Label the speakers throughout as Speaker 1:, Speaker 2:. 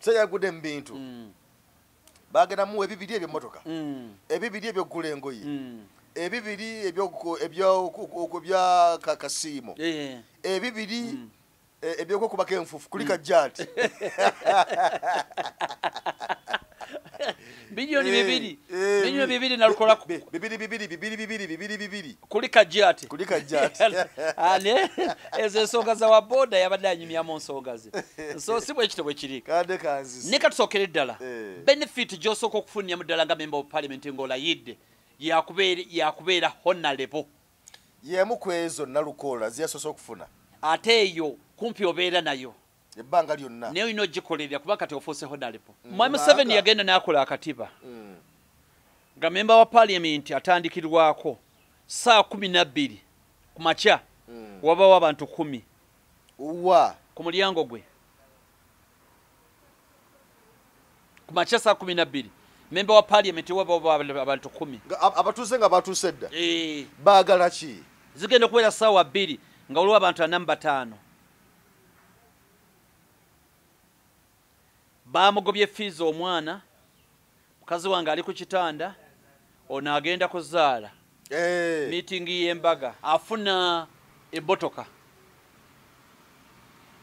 Speaker 1: Seyagude mu bintu. Bagenda mu ebibiri eby'emmotoka. Ebibiri eby'oggula engoye. Ebibiri ebya kakasiimo. Ebibiri ebyokukubako enfufu kuli kajjaati.
Speaker 2: Bilioni bibiri. Bilioni bibiri nalukola
Speaker 1: bibiri.
Speaker 2: Kuli kajjaati.
Speaker 1: Kuli kajjaati.
Speaker 2: Ane ezo ensonga za wa boda yabadde anyumyamu nsonga ze. So si bwe kitobwe kiri.
Speaker 1: Kande kanzisi.
Speaker 2: Ne katusokera eddala. Benefit gy'osooka okufunira mu ddala nga member of parliament ng'olayidde yakubeera honorable.
Speaker 1: Yemu ku ezo Nalukoola ziyasoose okufuna.
Speaker 2: Ate eyo kumpi obeera nayo.
Speaker 1: Ebbanga lyonna.
Speaker 2: Naye olina ogikolerera kuba kati ofuuse honorable. Mwami Museveni yagenda n'akola akatiba. Nga member wa parliament atandikirwako saa 12 ku makya wabawo abantu 10. Ku mulyango gwe. Ku makya saa 12 member wa parliament wabawo abantu 10.
Speaker 1: Abatuuze nga batuuse dda.
Speaker 2: Baagala ki? Zigenda okubeera ssaawa 2 nga waliwo abantu 45. Bamugobye fees omwana. Mukazi wange ali ku kitanda. Ono agenda kuzaala. Meeting y'embaga. Afuna emmotoka.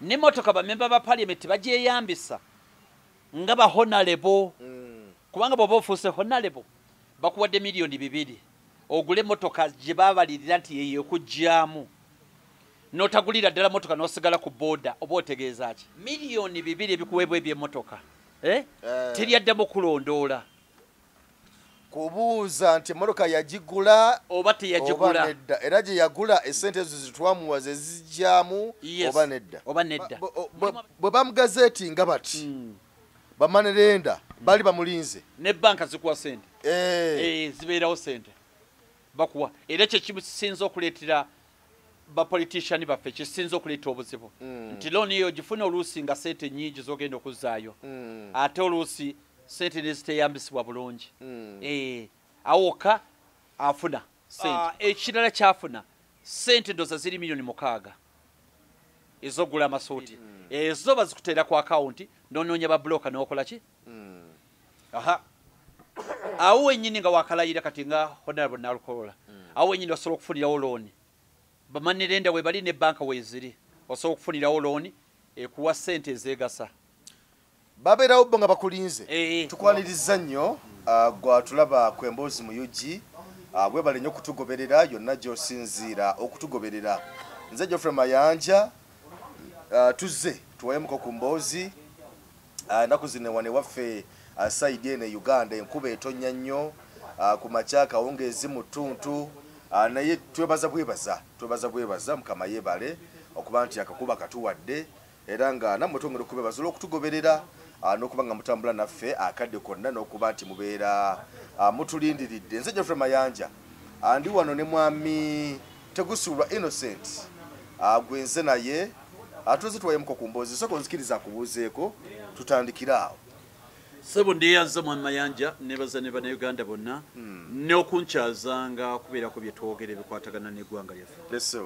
Speaker 2: N'emmotoka bamemba ba parliament bagyeyambisa nga ba honorable. Kubanga bw'oba ofuuse honorable bakuwadde miliyoni 2. Ogule emmotoka gye baabalirira nti yeyo okugyamu. N'otagulira ddala motoka n'osigala ku boda oba otegeeza ki? Miliyoni 2 ebikuweebwa eby'emmotoka. Teri addamu kulondoola.
Speaker 1: Kubuuza nti emmotoka yagigula
Speaker 2: oba teyagigula.
Speaker 1: Era gye yagula essente ezo zitwamuwa ze zijjamu oba nedda. Bwe bamugazeeti nga bati bamanerenda bali bamulinze.
Speaker 2: Ne banka zikuwa sente. Zibeerawo sente. Bakuwa. Era kye kisinza okuleetera ba politician baffe kisinza okuleeta obuzibu. Nti looni eyo gifuna oluusi nga sente nnyingi z'ogenda okuzaayo. Ate oluusi sente neziteyambisibwa bulungi. Awoka afuna sente. Ekirala kyafuna sente ndoza ziri miliyoni 6 ez'ogula amasuuti. Ezo bazikuteera ku akawunti n'onoonya ba bloka n'okola ki? Awo wennyini nga wakalayira kati nga honorable Nalukoola. Awo wennyini osobola okufunirawo looni. Bamanerenda we bali ne banka weeziri. Osobola okufunirawo looni ekuwa sente ezeegasa.
Speaker 1: Babeerawo bo nga bakulinze. Tukwaniriza nnyo gwa tulaba ku emboozi mu UG. Webale nnyo okutugoberera yonna gy'osinziira okutugoberera. Nze Geoffrey Mayanja tuzze tuwayemuko ku mboozi. Ennaku zino wane waffe saidi ene Uganda enkuba etonnya nnyo ku makya akawungeezi mu ttuntu. Naye twebaza bwebaza Mukama yeebale okuba nti akakuba katuwadde era nga nammwe twongera okubebaza olw'okutugoberera n'okuba nga mutambula naffe akadde konna n'okuba nti mubeera mutulindiridde. Nze Geoffrey Mayanja ndi wano ne mwami Tegusulwa Innocent gwenze naye atuze tuwayemuko ku mboozi soko nzikiriza akubuuzeeko tutandikira awo.
Speaker 2: Sebo ndiyanza Mwami Mayanja nebaza ne Bannayuganda bonna n'okunkyazanga kubeerako bye twogere bikwatagana n'eggwanga lyaffe.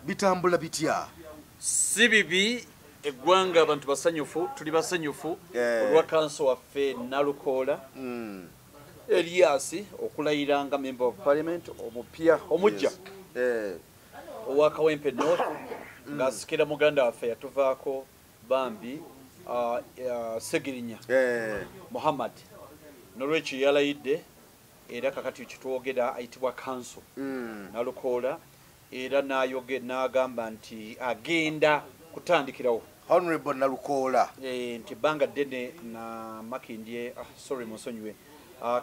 Speaker 1: Bitambula bitya?
Speaker 2: Si bibi eggwanga abantu basanyufu tuli basanyufu olwa kanso waffe Nalukoola Elias okulayira nga member of parliament omupya omujja owa Kawempe North ng'asikira muganda waffe yatuvaako bambi Segirinya Muhammad n'olwekyo yalayidde era kakati kitwogera ayitibwa kanso Nalukoola era n'agamba nti agenda kutandikirawo
Speaker 1: Honorable Nalukoola
Speaker 2: nti banga ddene na Makindye sorry musonyiwe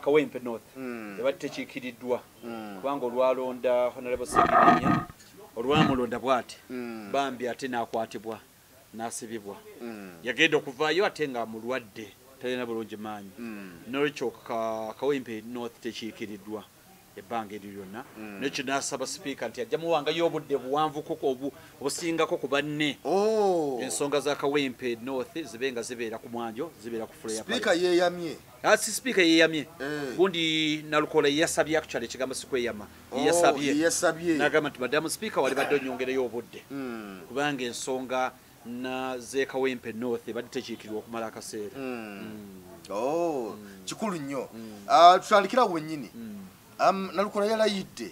Speaker 2: Kawempe North ebadde tekiikiriddwa kubanga olwalonda Honorable Segirinya olwamulonda bw'ati bambi ate n'akwatibwa n'asibibwa yagenda okuvaayo ate nga mulwadde talina bulungi maanyi n'olwekyo Kawempe North tekiikiriddwa ebbanga eryo lyonna n'ekyo n'asaba sipiika nti ajja muwangayo obudde buwanvuko obusingako ku banne ensonga za Kawempe North zibe nga zibeera ku mwanjo zibeera ku fulo ya
Speaker 1: sipiika yeeyamye
Speaker 2: si sipiika yeeyamye gundi Nalukoola yasabye akukyala ekigambo sikweyama yasabye n'agamba nti madamu sipiika wali badde onyongereyo obudde kubanga ensonga na ze Kawempe North badde tekiikirwa okumala akaseera.
Speaker 1: Oh, kikulu nnyo. Tutandikira wennyini. Nalukola yalayidde.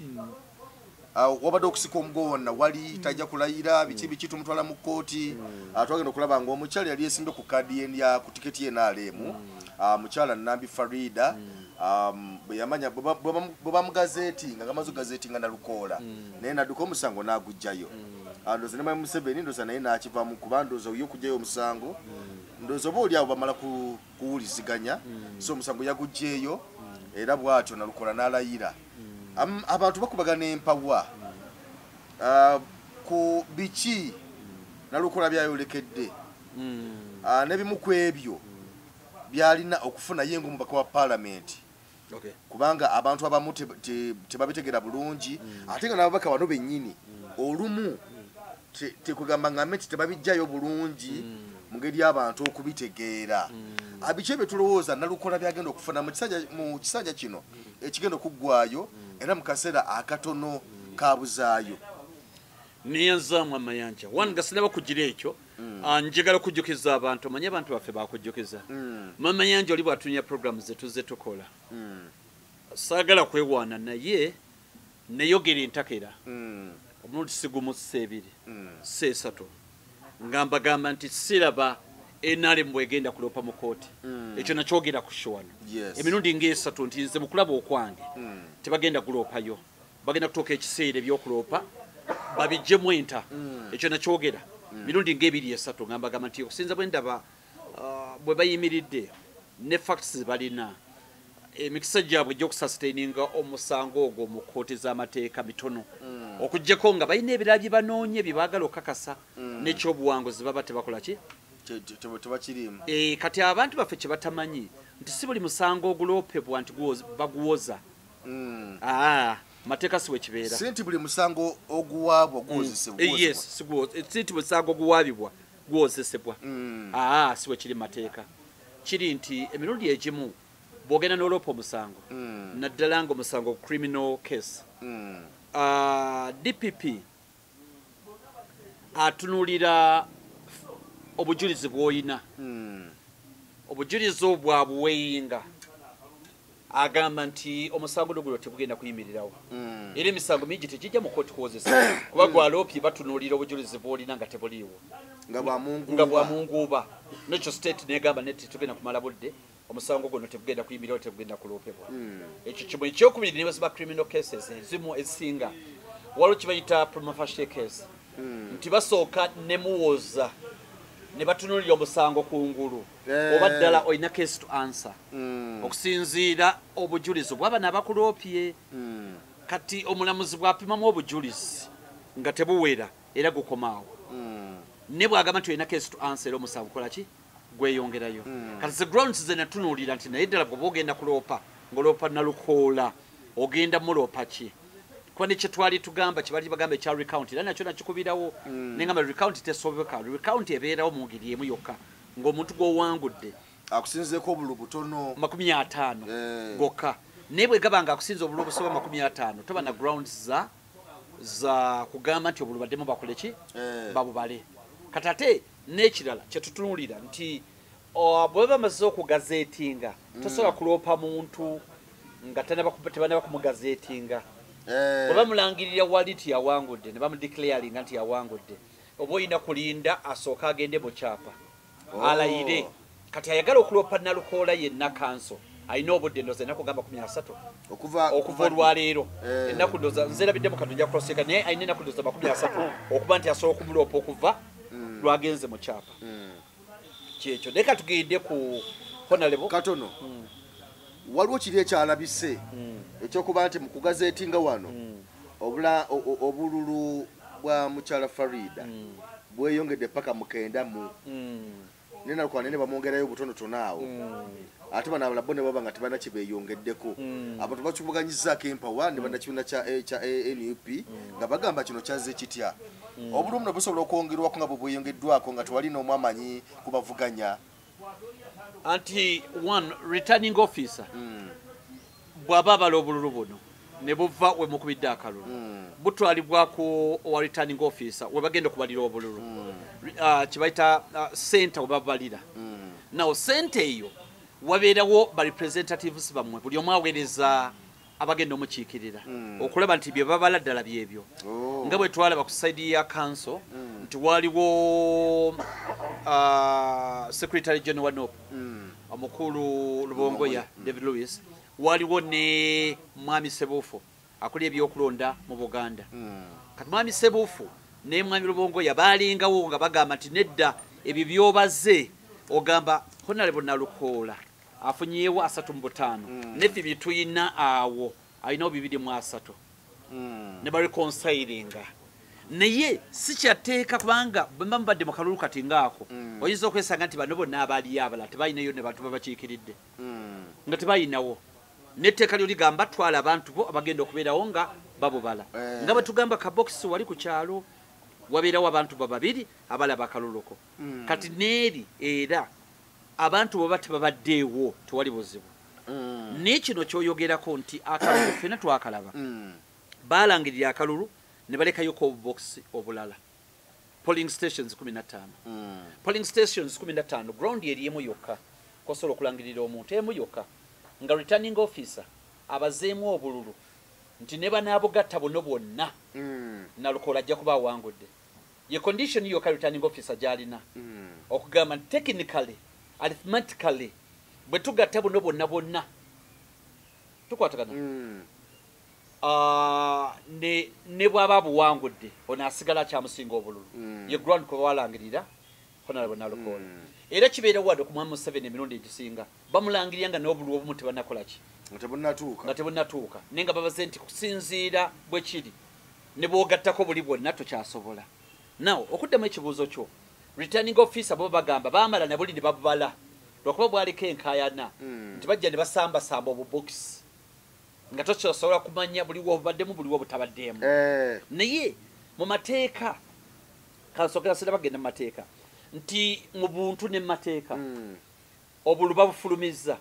Speaker 1: Wabadde okusika omugowonna wali tajja kulayira biki biki tumutwala mu kkooti. Twagenda okulaba ng'omukyala yali yesimbe ku kaadi ya ku tiketi y'NRM. Mukyala Nambi Farida. Yamanya bwe bamugazeti nga gamaze gazeti nga Nalukola. Naye nadduka omusango n'agujjayo. Ndoza ne Museveni ndoza naye n'akiva mu kuba ndoza yo kujjayo omusango. Ndoza oba oli abo bamala kuwuliziganya. So omusango yagujjeeyo era bw'atyo Nalukola n'alayira. Abantu bakubagana empawa ku biki Nalukola byayolekedde. N'ebimu ku ebyo byalina okufuna yengo mubaka wa parliament. Kubanga abantu abamu tebabitegera bulungi ate nga n'ababaka bano bennyini olumu tekugamba ngamenti tebabijjayo bulungi mu ngeri abantu okubitegeera. Abiki bye tulowooza Nalukola byagenda okufuna mu kisanja kino ekigenda okuggwayo era mu kaseera akatono kabuzaayo.
Speaker 2: Niyenzaamu amayanja wanga sinaba kugira ekyo njagala okujjukiza abantu manye abantu baffe bakujjukiza mama yanja oli bwatunya program zetu zetukola saagala kwewaana naye neyogera entakera omulundi sigumu seebiri seesatu ngambagamba nti siraba NRM bwegenda kulopa mu kooti ekyo nakyogera ku showano emirundi ng'esatu nti nze mukulaba okwange tebagenda kulopayo bagenda kutuuka ekiseera ebyokuloopa babijjemu enta ekyo nakyogera mirundi ng'ebiri esatu ngambagamba nti okusinza bwe ndaba bwe bayimiridde ne facts balina emikisa gyabwe gy'okusustaininga omusango ogwo mu kkooti z'amateeka mitono okuggyako nga balina ebirala bye banoonye bye baagala okukakasa n'ekyobuwanguzi baba tebakola ki
Speaker 1: tebakirimu.
Speaker 2: Kati abantu baffe kye batamanyi nti si buli musango oguloopebwa nti baguwoza. Mateeka si bwe kibeera.
Speaker 1: Si nti buli musango oguwaabwa guwozesebwa.
Speaker 2: Yes, si nti musango oguwaabibwa guwozesebwa. Si bwe kiri mateeka. Kiri nti emirundi egimu bw'ogenda n'oloopa omusango naddala nga omusango criminal case. DPP atunuulira obujulizi bw'oyina obujulizi obwabuweyinga agamba nti omusango guno tebugenda kuyimirirawo era emisango mingi tegijja mu kkooti kuwozesa kuba gwaloopye batunuulira obujulizi bw'olina nga tebuliiwo nga bwamunguuba nekyo state negamba neti tugenda kumala budde omusango guno tebugenda kuyimirirawo tebugenda kuloopebwa ekyo kimu ekyokubiri ne baziba criminal cases ezimu ezisinga waliwo kibayita prima facie case nti basooka ne muwoza ne batunuulira omusango kungulu oba ddala olina case to answer okusinziira obujulizi bw'abana abakuloopye kati omulamuzi bw'apimamu obujulizi nga tebuwera era gukomaawo ne bw'agamba nti olina case to answer era omusango kola ki gweyongerayo kati ze grounds ze natunuulira nti naye ddala bw'oba ogenda kuloopa ng'oloopa Nalukoola ogenda muloopa ki kuba ne kye twali tugamba kye bali bagamba ekya recount era nakyo nakikubirawo nengamba recount tesoboka recount ebeerawo mu ngeri emu yokka ng'omuntu gw'owangudde
Speaker 1: akusinzeeko obulu butono
Speaker 2: 50 gokka naye bwe gaba nga akusinza obulu obusoba 50 toba na grounds za kugamba nti obulu baddemu bakole ki babubale kati ate n'ekirala kye tutunuulira nti bwe bamaze okugazeetinga tosobola kuloopa muntu nga tebanaba kumugazeetinga bwe bamulangirira wali nti yawangudde ne bamudeclaringa nti yawangudde oba olina kulinda asooka agende mu kyapa alayire kati ayagala okuloopa Nalukoola yenna kanso alina obudde ndoza ennaku gamba 13 okuva olwaleero ennaku ndoza nzerabiddemu katonja kuloseeka naye alina ennaku ndoza 13 okuba nti asobola okumuloopa okuva lwagenze mu kyapa kyekyo naye katugende ku honorable
Speaker 1: katono waliwo kiri ekyalabise ekyokuba nti mu kugazeetinga wano obululu bwa mukyala Farida bweyongedde paka mukenda mu Nalukoola ne bamwongerayo butonotono awo ate bano abalabo ne baba nga tebana kibeeyongeddeko abantu bakibuganyizaako empawa ne bannakibiina kya NUP nga bagamba kino kyazze kitya obululu buno busobola okwongerwako nga bwe bweyongeddwako nga tewali n'omu amanyi kubavuganya
Speaker 2: anti one returning officer bw'aba abala obululu buno ne buva we mukubidde akalulu butwalibwa ku wa returning officer we bagenda okubalira obululu kibayita center we babalira nawo sente eyo wabeerawo ba representatives bamwe buli omu aweereza abagenda omukiikirira okulaba nti bye babala ddala byebyo nga bwe twalaba ku side ya council nti waliwo secretary general wa NOP omukulu Lubongoya David Lewis waliwo ne mwami Sebufu akuli ebyokulonda mu Buganda kati mwami Sebufu ne mwami Lubongoya balingawo nga bagamba nti nedda ebyo byobaze ogamba Honorable Nalukoola afunyeewo 35 nefi bituyina awo ayina 23 ne bali reconcilinga naye si kyateeka kubanga bwe mbadde mu kalulu kati ngaako oyinza okwesanga nti bano bonna abali abala tebalinayo ne bantu babakiikiridde nga tebalinawo n'etteeka lyo ligamba twala abantu bo abagenda okubeerawo nga babubala nga bwe tugamba kabokisi wali ku kyalo wabeerawo abantu bababiri abalaba akaluluko kati neeri era abantu bwe batebabaddeewo tewali buzibu n'ekino kyoyogerako nti akalulu ffena twakalaba baalangirira akalulu ne balekayo ko obubokisi obulala polling stations 15 polling stations 15 ground eriemu yokka kosobola okulangirira omuntu emu yokka nga returning officer abazeemu obululu nti ne banaabugatta buno bwonna Nalukoola ajja kuba awangudde ye condition yokka returning officer gy'alina okugamba nti technically arithmetically bwe tugatta buno bwonna tukwatagana ne bwaba buwangudde ono asigala kyamusinga obululu ye ground kuba walangirira Honorable Nalukoola era kibeera wadde ku mwami 7 emirundi egisinga bamulangirira nga n'obululu obumu tebanakolaki nga tebunnatuuka naye nga babaze nti kusinziira bwe kiri ne bwogattako buli bwonna tokyasobola nawo okuddamu ekibuuzo kyo returning officer bo bagamba baamala ne buli ne babala lwakuba bwaliko enkaayana nti bajja ne basambasamba obubokisi nga tokyasobola kumanya buliwo obubaddemu buliwo butabaddeemu naye mu mateeka kansokera sera bagenda mu mateeka nti mu buntu ne mateeka obulu babufulumizza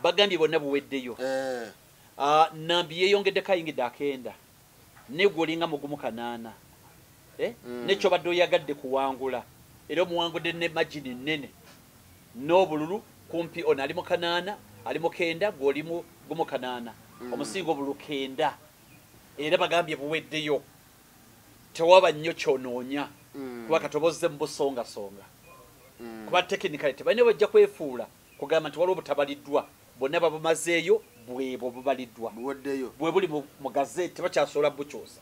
Speaker 2: bagambye bonna buweddeyo nambi yeeyongeddeko ayingidde akenda negwolinga mugumu 8 nekyo badde oyagadde kuwangula era omuwangudde ne magini nnene n'obululu kumpi ono ali mu 8 ali mu 9 gw'oli mu gumu 8 omusinga obululu 9 era bagambye buweddeyo tewaba nnyo kyonoonya kuba katobozze mu busongasonga kuba tekinikali tebalina bajja kwefuula kugamba nti waliwo butabaliddwa bonna babumazeeyo bwebwo bubaliddwa bwe buli mu gazeti tebakyasobola bukyusa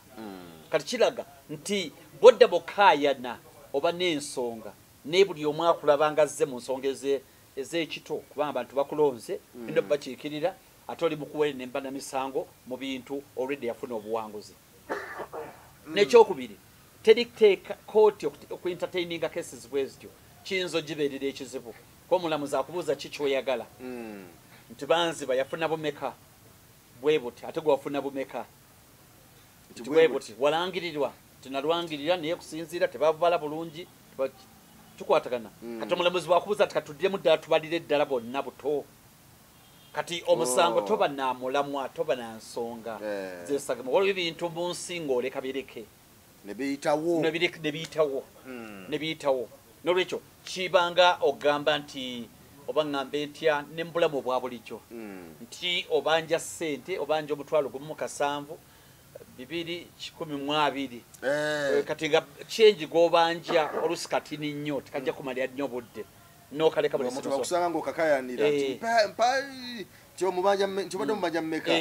Speaker 2: kati kiraga nti bodda bukaayana oba n'ensonga ne buli omu akulaba ngazze mu nsonga ez'ekito kubanga abantu bakulonze endo bakiikirira ate oli mukuwere nemba na misango mu bintu already yafuna obuwanguzi n'ekyokubiri teriteeka kooti okuentertaininga cases bwezityo kiyinza ogibeerera ekizibu ko omulamuzi akubuuza ki kyoyagala nti banziba yafuna bumeka bwe buti ate gwafuna bumeka nti bwe buti walangirirwa tinalwangirira naye kusinziira tebabala bulungi tukwatagana kati omulamuzi bwakubuuza ati katuddemu ddala tubalire eddala bonna buto kati omusango toba namulamwa toba nansonga zesagama waliwo ebintu mu nsi ng'oleka bireke ne biyitawo n'olwekyo kibanga ogamba nti oba ŋŋambe ntya ne mu bulamu obwa bulijjo nti obanja ssente obanja omutwalo gumu 7 220 kati nga kyenji g'obanja olusi katini nnyo tekajja kumalira nnyo budde n'okaleka buli
Speaker 1: omuntu bakusanga ng'okakayanira nti ntibadde mubanja mmeka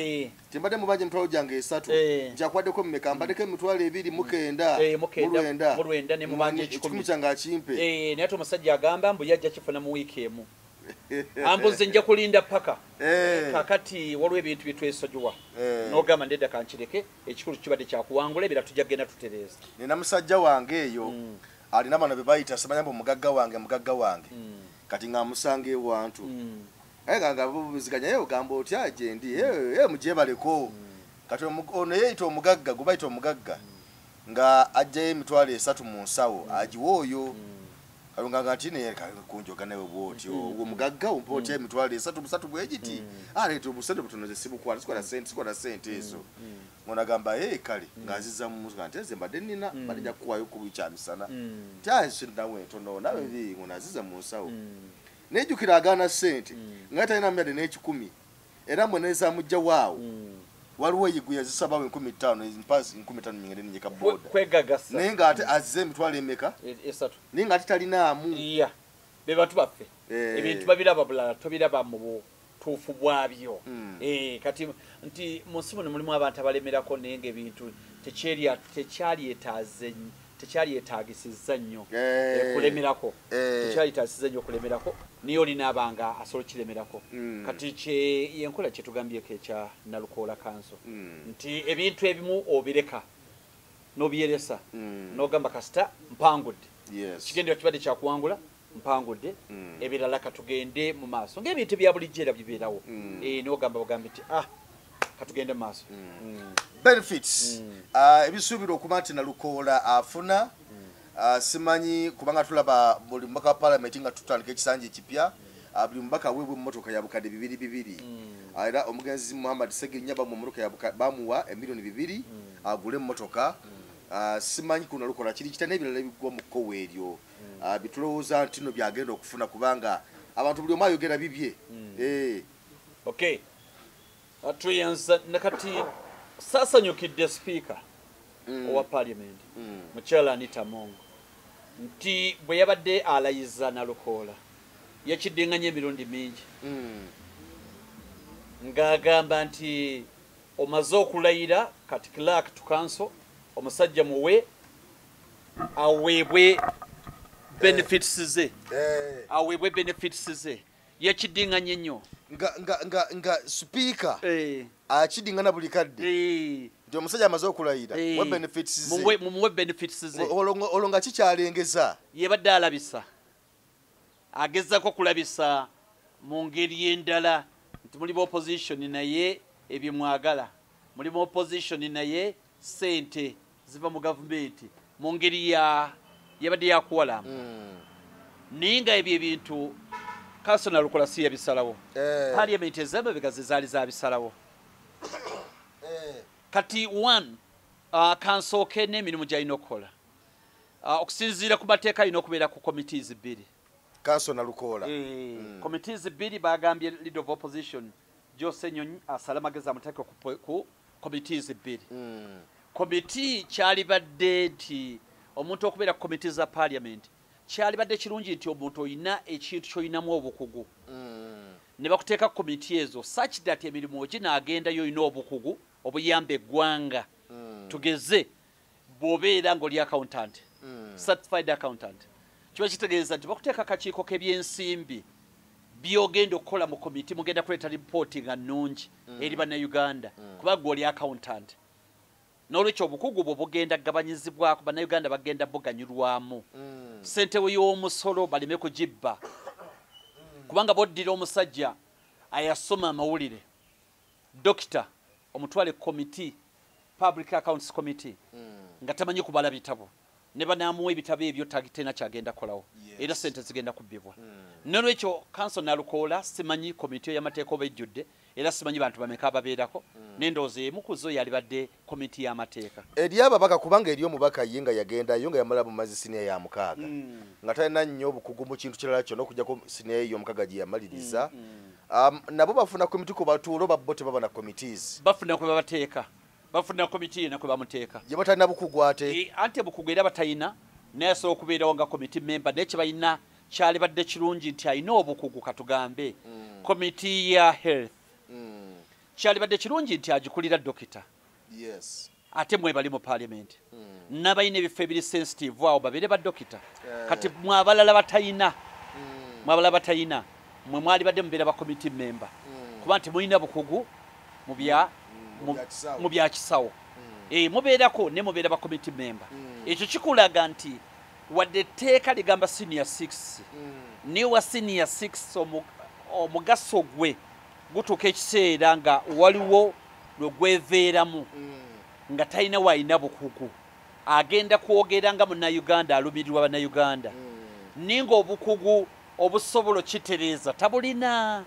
Speaker 1: timbadde mubanja emitwalo gyange 3 nkyakwaddeko mmeka mbaddeko emitwalo 2 mu 9 ekikumi kyange akimpe
Speaker 2: naye ate omusajja agamba mbu yajja kifuna mu wiiki emu ambuze nja kulinda paka kakati waliwo ebintu byetwesojuwa n'ogamba ndedda kankireke ekikulu kibadde kyakuwangula ebira tujja kgenda tutereeza
Speaker 1: nina musajja wange eyo alina bano be bayita simanyambo mugagga wange kati ng'amusanga ewantu nga buziganya ye ogamba otya gyendi mugyebaleko kati ono yeeyita omugagga gwe bayita omugagga nga ajjayo emitwalo 3 mu nsawo agiwa oyo alunga ngati ne kunjoga nawe bwoti omugagga umpoti emitwalo 3 bwegiti aleeta obusente butonoze sibukwala sikola sente ezo monagamba kale ngaziza mu muzi kanti eze mbadde nina badde kuwayo ku bikyamisana tyazo nawe tono nawe bi ngonaziza mu nsawo nejukira agana sente ngata ina myade n'ekikumi era mweneza mujja waawo waliwo yiguya zisaba 15 impasi 15 mingere nyeka boda
Speaker 2: kwegagasa
Speaker 1: nenga ate azze emitwalo emeka
Speaker 2: esatu
Speaker 1: nenga ate talinaamu
Speaker 2: be bantu baffe ebintu babiraba bulala tobiraba mu tuufu bwabyo kati nti musimu mulimu abantu abalemerako nenge ebintu tekyali etaagisiza nnyo kulemerako tekyali etaagisiza nnyo kulemerako niyo olinaabanga asobola kiremerako kati yenkola kyetugambyeko ekya Nalukoola Council nti ebintu ebimu obireka n'obiyeresa n'ogamba kasita mpangudde kigendera kibadde kyakuwangula mpangudde ebirala katugende mu maaso ng'ebintu bya bulijjo era bibeerawo n'ogamba bagamba nti katugende mu maaso
Speaker 1: benefits ebisuubira okuba nti Nalukoola afuna simanyi kubanga tulaba buli mubaka wa parliament nga tutandika ekisanja ekipya buli mubaka weebwe mmotoka ya bukadde 2 era omugenzi Muhammad Segirinya bamuwa mmotoka bamuwa emiliyoni 2 agule mmotoka simanyi ku Nalukoola kiri kita n'ebirala ebigwa mu kkowe eryo bitulowooza nti no byagenda okufuna kubanga abantu buli omu ayogera bibye
Speaker 2: okay atuyenza nakati sasanyukidde speaker owa parliament mukyala Anita Mongo nti bwe yabadde alayiza Nalukoola yakiddinganya emirundi mingi ng'agamba nti omaze okulayira kati clerk to council omusajja muwe aweebwe benefits ze aweebwe benefits ze yakiddinganya nnyo
Speaker 1: nga speaker akidingana buli kadde nti omusajja amaze okulayira we benefits ze
Speaker 2: mumuwe benefits ze
Speaker 1: olonga kikyalengeza
Speaker 2: yebadde alabisa agezako kulabisa mu ngeri endala nti mulimu opposition naye ebyo mwagala mulimu opposition naye sente ziva mu gavumenti mu ngeri yabadde yakuwalamu naye nga ebyo ebintu Council Nalukoola si yabisalawo parliament ez'emabega ze zaali zabisalawo kati kansooke n'emirimu gy'alina okukola okusinziira ku mateeka alina okubeera ku committees 2
Speaker 1: Council Nalukoola
Speaker 2: committees 2 bagambye leader of opposition Jose Nyonyi asala amagezi amuteeke ku committees 2 committee kyalibadde nti omuntu okubeera ku committees za parliament kyalibadde kirungi nti omuntu oyina ekintu ky'oyinamu obukugu ne bakuteeka ku committee ezo such that emirimu ginaagenda y'olina obukugu obuyamba eggwanga tugeze bw'obeera ng'oli accountant certified accountant kiba kitegeeza nti bakuteeka akakiiko k'ebyensimbi byogenda okukola mu committee mugenda kuleeta ripooti nga nnungi eri bannayuganda kuba gwe oli accountant n'olwekyo obukugu bwo bugenda kugabanyizibwako bannayuganda bagenda buganyulwamu ssente y'omusolo baleme kugibba kubanga boddira omusajja ayasoma amawulire dokita omutwale committee public accounts committee nga tamanyi kubala bitabo ne banaamuwa ebitabo ebyo tagitena kyagenda kolawo era ssente zigenda kubbibwa n'olwekyo Council Nalukoola simanyi committee y'amateeka oba ejjudde era simanyi bantu bameka ababeerako n'endowooza emu ku zo yalibadde committee y'amateeka
Speaker 1: eri ababaka kubanga eri omubaka ye nga yagendayo nga yamala mu mazzi siniya ya 6 nga talina nnyo obukugu mu kintu kirala kyonna okujjako siniya ye y'omukaaga gye yamaliriza nabo bafuna committee ku batuulo babbo tebaba na committees
Speaker 2: bafuna kwe babateeka bafuna committee na kwe bamuteeka
Speaker 1: gye batalina bukugu ate
Speaker 2: ante bukugu era batayina naye asobola okubeerawo nga committee member naye kye balina kyalibadde kirungi nti alina obukugu katugambe committee ya health kyalibadde kirungi nti agikulira dokita ate mwe bali mu parliament n'abalina ebifo ebiri sensitive awo babeere ba dokita kati mwabalala batayina mwe mwalibadde mubeera ba committee member kuba nti mulina bukugu mu bya kisawo mubeerako ne mubeera ba committee member ekyo kikulaga nti wadde etteeka ligamba senior 6 ne wa senior 6 omugaso gwe gutuuka ekiseera nga waliwo lwe gweveeramu nga talina waalina bukugu agenda kwogera nga munnayuganda alumirirwa bannayuganda ninga obukugu obusobolo kitereeza tabulina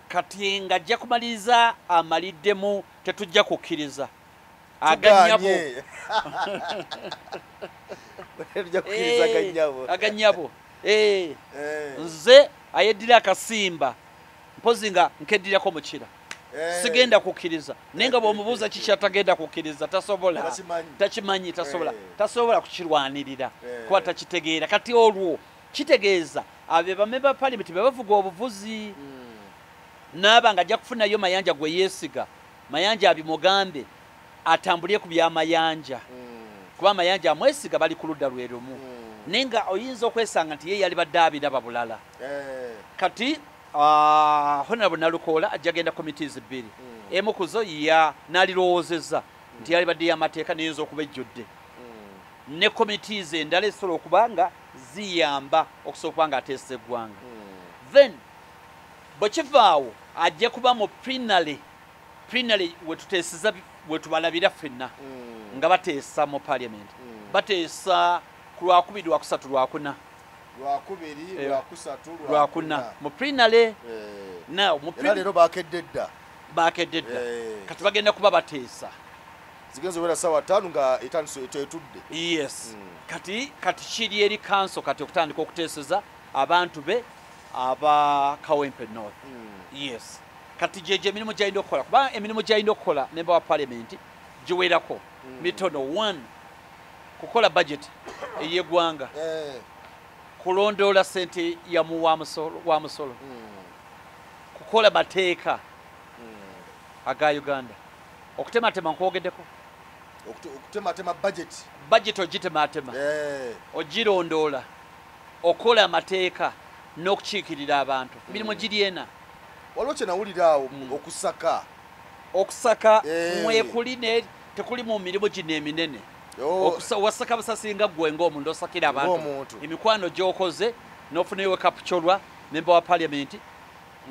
Speaker 2: kati nga ajja kumaliriza amaliddemu tetujja kukkiriza aganyabo nze ayeddira akasimba mpozi nga nkeddirako mukira sigenda kukkiriza naye nga bw'omubuuza kiki atagenda kukkiriza tasobola takimanyi tasobola kukirwanirira kuba takitegeera kati olwo kitegeeza abe bamemba palimenti be bavuga obuvuzi naaba nga ajja kufunayo mayanja gwe yeesiga mayanja abimugambe atambulye ku byamayanja kuba amayanja amwesiga bali ku ludda lwe lumu naye nga oyinza okwesanga nti ye yali badde abiraba bulala kati honorable Nalukoola ajja genda committees bbiri emu kuzo n'alirowoozezza nti yali badde y'amateeka neyinza okuba ejjudde ne committees endala esobola okuba nga ziyamba okusobola okuba nga ateesa eggwanga then bwe kivaawo ajja kuba mu plenary wetuteeseza wetubalabira ffenna nga bateesa mu parliament bateesa ku lwakubiri lwakusatu lwakuna lwakuna mu plenary
Speaker 1: leero bakedde dda
Speaker 2: kati bagenda kuba bateesa
Speaker 1: zigenze wera sawa 5 nga etudde
Speaker 2: yes kati kiri eri council kati okutandika okuteeseza abantu be aba Kawempe North yes kati jeje emirimu gy'alina okukola kuba emirimu gy'alina okukola memba wa parliament giwerako mitono 1 kukola budget ey'eggwanga kulondoola sente ya wa musolo kukola mateeka aga Uganda okutematema nkwogeddeko
Speaker 1: okutematema
Speaker 2: budget ogitematema ogirondoola okola amateeka n'okukiikirira abantu emirimu giri ena
Speaker 1: waliwo kye nawulira awo
Speaker 2: okusaka mwekuli tekuli mu mirimu gino eminene wasaka busasinga gwe ng'omuntu osakira abantu emikwano gy'okoze n'ofunayo wekapukyolwa memba wa parliament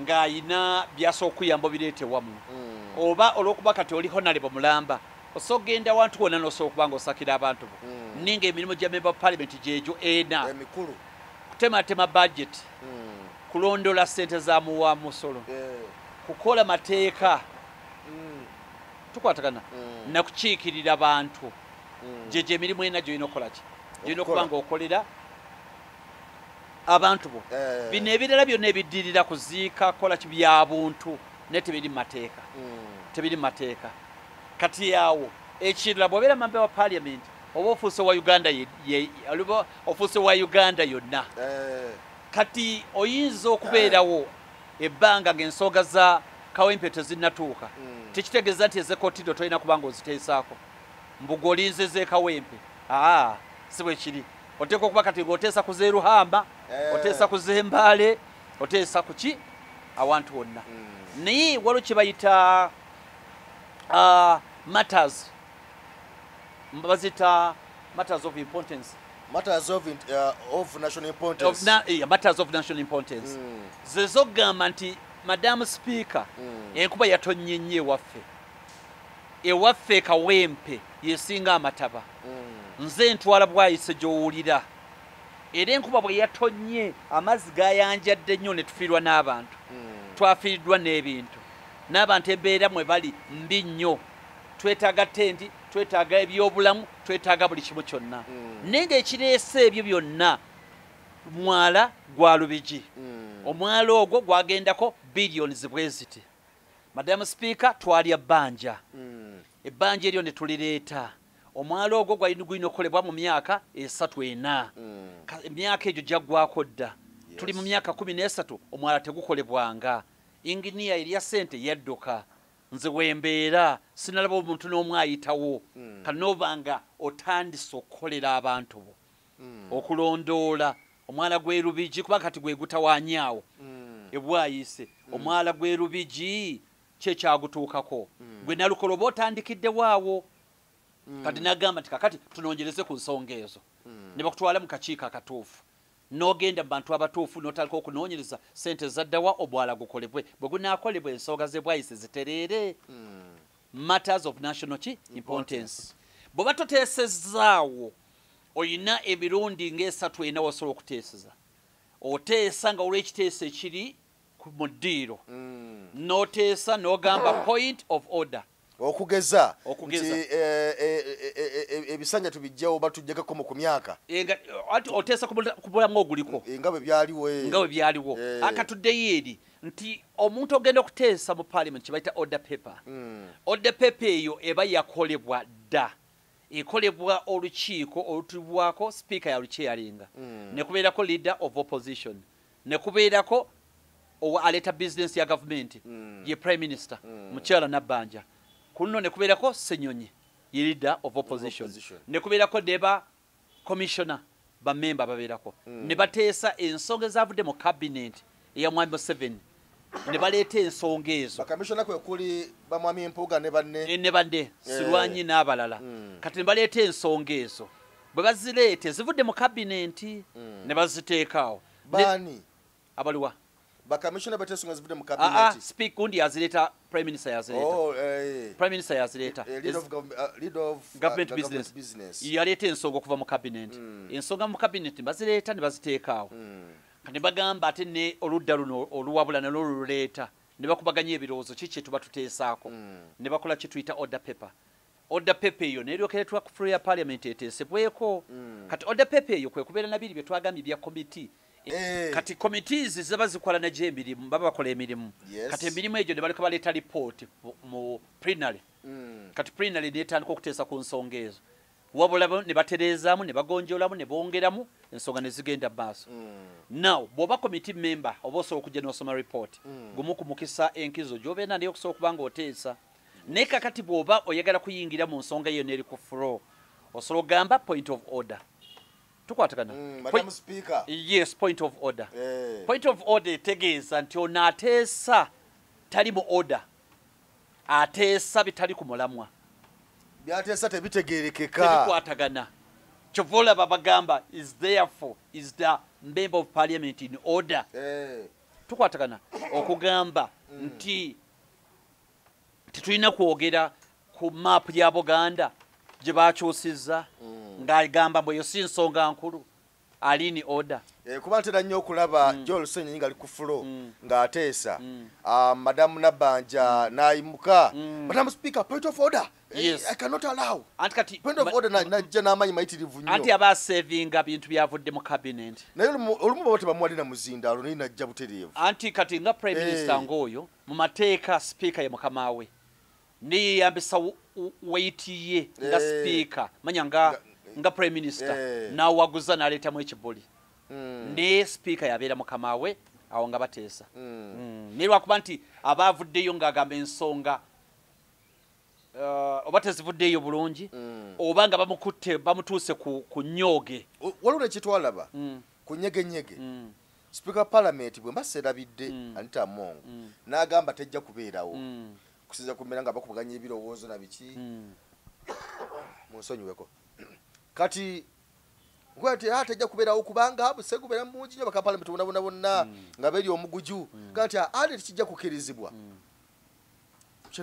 Speaker 2: ng'ayina by'asobola okuyamba obireete wamu oba olw'okuba kati oli honorable mulamba osobola okugenda wantu wonna n'osobola okuba nga osakira abantu bo ninga emirimu gya memba wa parliament gyegyo ena
Speaker 1: emikulu
Speaker 2: kutematema budget kulondoola ssente za muwa musolo kukola mateeka tukwatagana nakukiikirira bantu gyegyo emirimu ena gyolina okukola ki gyolina okuba nga okolera abantu bo bino ebirala byonna ebiddirira kuziika kola ki bya buntu naye tebiri mu mateeka kati awo ekirala bw'obeera member wa parliament oba ofuuse wa Uganda yonna kati oyinza okubeerawo ebbanga ng'ensonga za Kawempe tezinnatuuka tekitegeeza nti ezekootido tolina kubanga oziteesaako mbuga olinzeze Kawempe si bwe kiri oteeka okuba kati ng'oteesa ku z'eruhamba oteesa ku z'embaale oteesa ku ki awantu wonna naye waliwo kye bayita matters bazita matters of importance
Speaker 1: matters of national importance
Speaker 2: matters of national importance zezo gamba nti Madam Speaker enkuba yatonye nnyo ewaffe Kawempe yesinga amataba nze ntwala bwayise gy'owulira era enkuba bwe yatonye amazzi gayanjadde nnyo ne tufiirwa n'abantu twafiiriddwa n'ebintu n'abantu embeera mwe bali mbi nnyo twetaaga tenti twetaaga ebyobulamu twetaaga buli kimu kyonna naye ng'ekireese ebyo byonna mwala gwa Lubigi omwala ogwo gwagendako billions bwe ziti Madam Speaker twalya bbanja ebbanja eryo ne tulireeta omwala ogwo gwalina okukolebwa mu myaka 3-4 emyaka egyo gyaggwako dda tuli mu myaka 13 omwala tegukolebwanga inginiya erya ssente yadduka nze wembeera sinalaba omuntu n'omu ayitawo kanooba nga otandise okukolera abantu bo okulondoola omwala gwe Lubigi kuba kati gwe gutawaanyaawo ebwayise omwala gwe Lubigi kyekyagutuukako gwe Nalukoola oba otandikidde waawo kati nagamba nti kakati tunongereze ku nsonga ezo ne bakutwala mu kakiiko akatuufu n'ogenda mu bantu abatuufu n'otandika okunoonyereza ssente zaddawa omwala gukolebwe bwe gunaakolebwa ensonga ze bwayise zitereere matters of national importance bwe batoteesezaawo oyina emirundi ng'esatu ena wasobola okuteeseza oteesa nga olw'ekiteeso ekiri mu ddiiro n'oteesa n'ogamba point of order
Speaker 1: okugeza nti ebisanja tubijjawo batujjagako mu ku myaka
Speaker 2: ati oteesa ku bulamu oguliko
Speaker 1: nga bwe byaliwo
Speaker 2: akatuddeyo eri nti omuntu ogenda okuteesa mu parliament kibayita order paper order paper eyo eba yakolebwa dda ekolebwa olukiiko olutulibwako speaker yalucharinga nekubeerako leader of opposition nekubeerako aleta business ya government ye prime minister mukyala Nabbanja kuno nekubeerako Ssenyonyi ye leader of opposition nekubeerako deba commissioner ba member babeerako ne bateesa ensonga ezavudde mu cabinet ya Mwami Museveni ne baleeta ensonga ezo
Speaker 1: bakamishona kwe kuli bamwami Mpuuga ne
Speaker 2: banne Sirwanyi n'abalala kati ne baleeta ensonga ezo bwe bazireete zivudde mu cabinet ne baziteekaawo
Speaker 1: bani
Speaker 2: abaliwa
Speaker 1: bakamishona batesonga zivudde mu cabinet
Speaker 2: speak undi yazileta prime minister yazileta prime minister yazileta
Speaker 1: leader of
Speaker 2: government business yaleta ensonga okuva mu cabinet ensonga mu cabinet bazireeta ne baziteekaawo kati bagamba ate ne oludda luno oluwabula nalwo luleeta ne bakubaganya ebirowoozo kiki tuba tuteesaako ne bakola kituyita order paper eyo neryokeretwa ku floor ya parliament eteesebweko kati order paper eyo kwe kubeera nabiri bye twagambye bya committee kati committees ziba zikola nagyo emirimu baba bakola emirimu kati emirimu egyo ne baleka baleeta report mu plenary kati plenary neetandika okuteesa ku nsonga ezo wabula ne batereezaamu ne bagonjoolamu ne bongeramu ensonga ne zigenda maaso now bw'oba committee member oba osobola okujja n'osoma report gumu ku mukisa enkizo gy'obeera nayo okusobola okuba nga oteesa naye kakati bw'oba oyagala kuyingira mu nsonga eyo n'eri ku floor osobola okugamba point of order tukwatagana yes point of order point of order etegeeza nti ono ateesa tali mu order ateesa bitali ku mulamwa
Speaker 1: byateesa tebitegeerekeka
Speaker 2: tebikwatagana kyovola babagamba is therefore is the member of parliament in order tukwatagana okugamba nti titulina kwogera ku map ya Buganda gye bakyusizza ng'agamba mbu eyo si nsonga nkulu alini order
Speaker 1: kuba ntera nnyo okulaba Joel Ssenyonyi ngali ku floor ng'ateesa madamu Nabbanja n'ayimuka madamu speaker point of order
Speaker 2: yes.
Speaker 1: I cannot allow
Speaker 2: anti
Speaker 1: point of order najja n'amanyi mayitirivu nnyo
Speaker 2: anti aba savinga bintu byavudde mu cabinet
Speaker 1: naye olumu baba tebamuwalira muzindaalo naye najja butereevu
Speaker 2: anti kati nga prime minister ng'oyo mu mateeka speaker ye mukama we niyeyambisa weight ye nga speaker manya nga prime minister n'awaguza n'aleetamu ekibuli ne speaker yabeera mukama we awo nga bateesa naye lwakuba nti abaavuddeyo ng'agamba ensonga oba tezivuddeeyo bulungi oba nga bamukutte bamutuuse ku nnyoge
Speaker 1: waliwo ekitwalaba ku nyegenyege speaker parliament bwe mbaserabidde Anita Among n'agamba tejja kubeerawo kusiza kumera nga bakubaganya ebirowoozo na biki munsonyiweko kati ngwate tejja kubeerawo kubanga buse kubeera mungi nnyo baka parliament bonna nga beri omuguju kati ate tekijja kukirizibwa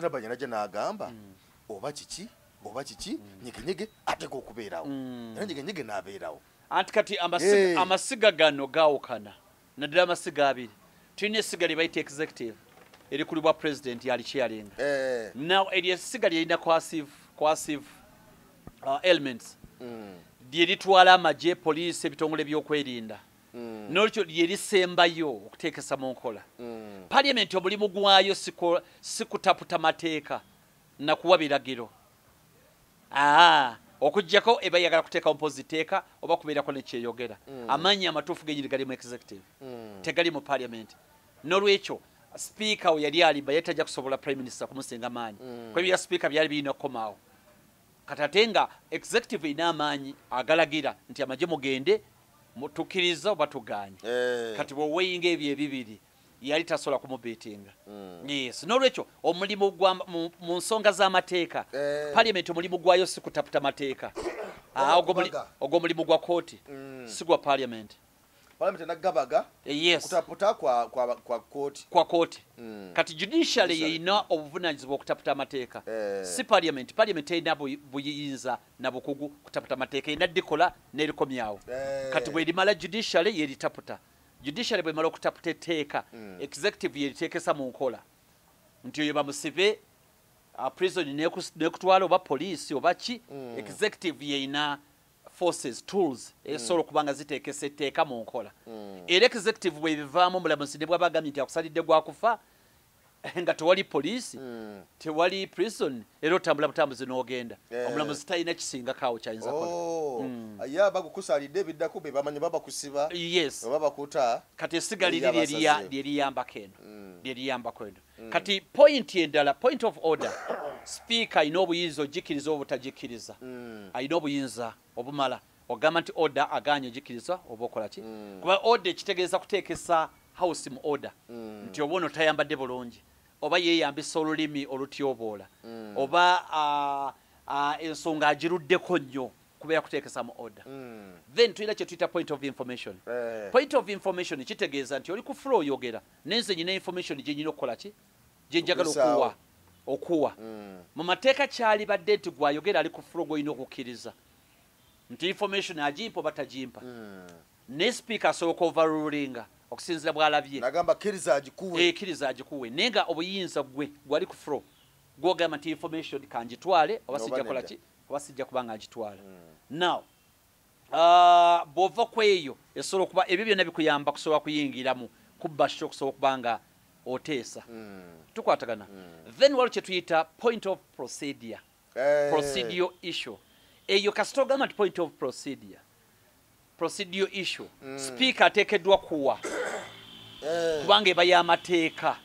Speaker 1: Nabbanja najja n'agamba oba kiki nyegenyege ateka okubeerawo era nyegenyege n'abeerawo
Speaker 2: anti kati amasiga gano gaawukana naddala amasiga abiri tulina essiga lye bayita executive erikulibwa president yali charinga now eryo essiga lyerina coercive elements lyeritwala amagye poliisi ebitongole by'okwerinda n'olwekyo lyerisembayo okuteekesa mu nkola parliament omulimu gwayo sikutaputa mateeka nakuwa biragiro okujjako eba yagala kuteekawo mpozi teeka oba kubeerako nekyeyogera amaanyi amatuufu genyini gali mu executive tegali mu parliament n'olwekyo speaker we yali alimba yali tajja kusobola prime minister kumusinga maanyi kwebya speaker byali birina okukomaawo kati ate nga executive erina amaanyi agalagira nti amagye mugende mutukkiriza oba tuganye kati bweweyinga ebyo ebibiri yali tasobola kumubeetinga yes n'olwekyo omulimu mu nsonga z'amateeka parliament omulimu gwayo si kutaputa mateeka ogwo omulimu gwa kooti si gwa parliament
Speaker 1: parliament nagabaga
Speaker 2: yes
Speaker 1: kutaputa kwa court
Speaker 2: kati judiciary yina obuvunanyizibwa okutaputa amateeka si parliament ina buyinza na bukugu kutaputa amateeka ina dikola nerikomyawo kati bwe limala judiciary yeritaputa judiciary bwe mala okutaputa etteeka executive yeriteekesa mu nkola nti oyo bamusibe prison nekutwala oba police oba ki executive yina forces tools esolo kubanga ziteekesa etteeka mu nkola era executive bwe bivaamu omulamuzi ne bw'abagamye nti akusalidde gwakufa nga tewali police tewali prison era otambula butambuzi n'ogenda omulamuzi talina kisinga kaawo kyayinza kola
Speaker 1: ye bakukusalidde ebiddako be bamanyi babakusiba
Speaker 2: yes
Speaker 1: oba bakuta
Speaker 2: kati esiga lyeriyambako eno kati point endala point of order speaker ayina obuyinza ogikiriza obutagikkiriza ayina obuyinza obumala ogamba nti order aganye ogikiriza oba okola ki kuba order ekitegeeza kuteekesa house mu order nti oba ono tayambadde bulungi oba yeeyambisa olulimi olutyoboola oba ensonga agiruddeko nnyo kubeera kuteekesa mu order then tulina kye tuyita point of information point of information kitegeeza nti oli ku floor oyogera nenze nyina information gye nyina okukola ki gye njagala okuwa mu mateeka kyali badde nti gwayogera ali ku floor gw'olina okukkiriza nti information agimpa oba tagimpa ne speaker asooka overrulinga okusinzira bw'alabye
Speaker 1: nagamba kkiriza
Speaker 2: agikuwe naye nga obuyinza gwe gwali ku floor gwogamba nti information kanjitwale oba sijja kola ki oba sijja kubanga agitwala now bw'ova ku eyo esobola okuba ebyo byonna bikuyamba kusobola kuyingiramu kubba kyo okusobola kubanga oteesa tukwatagana then waliwo kye tuyita point of procedure procedure issue eyo kasita ogamba nti point of procedure issue speaker ateekeddwa kuwa kubanga eba y'amateeka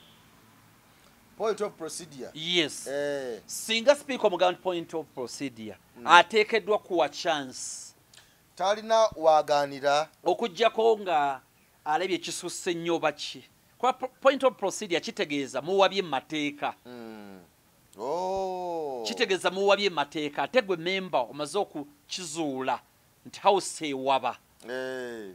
Speaker 1: point of procedure
Speaker 2: yes singa speaker omugamba nti point of procedure ateekeddwa kuwa chance
Speaker 1: talina waganira
Speaker 2: okujjako nga alabye ekisusse nnyo oba ki kwa point of procedure kitegeeza muwabye mateeka kitegeeza muwabye mateeka ate gwe memba omaze okukizuula nti house ewaba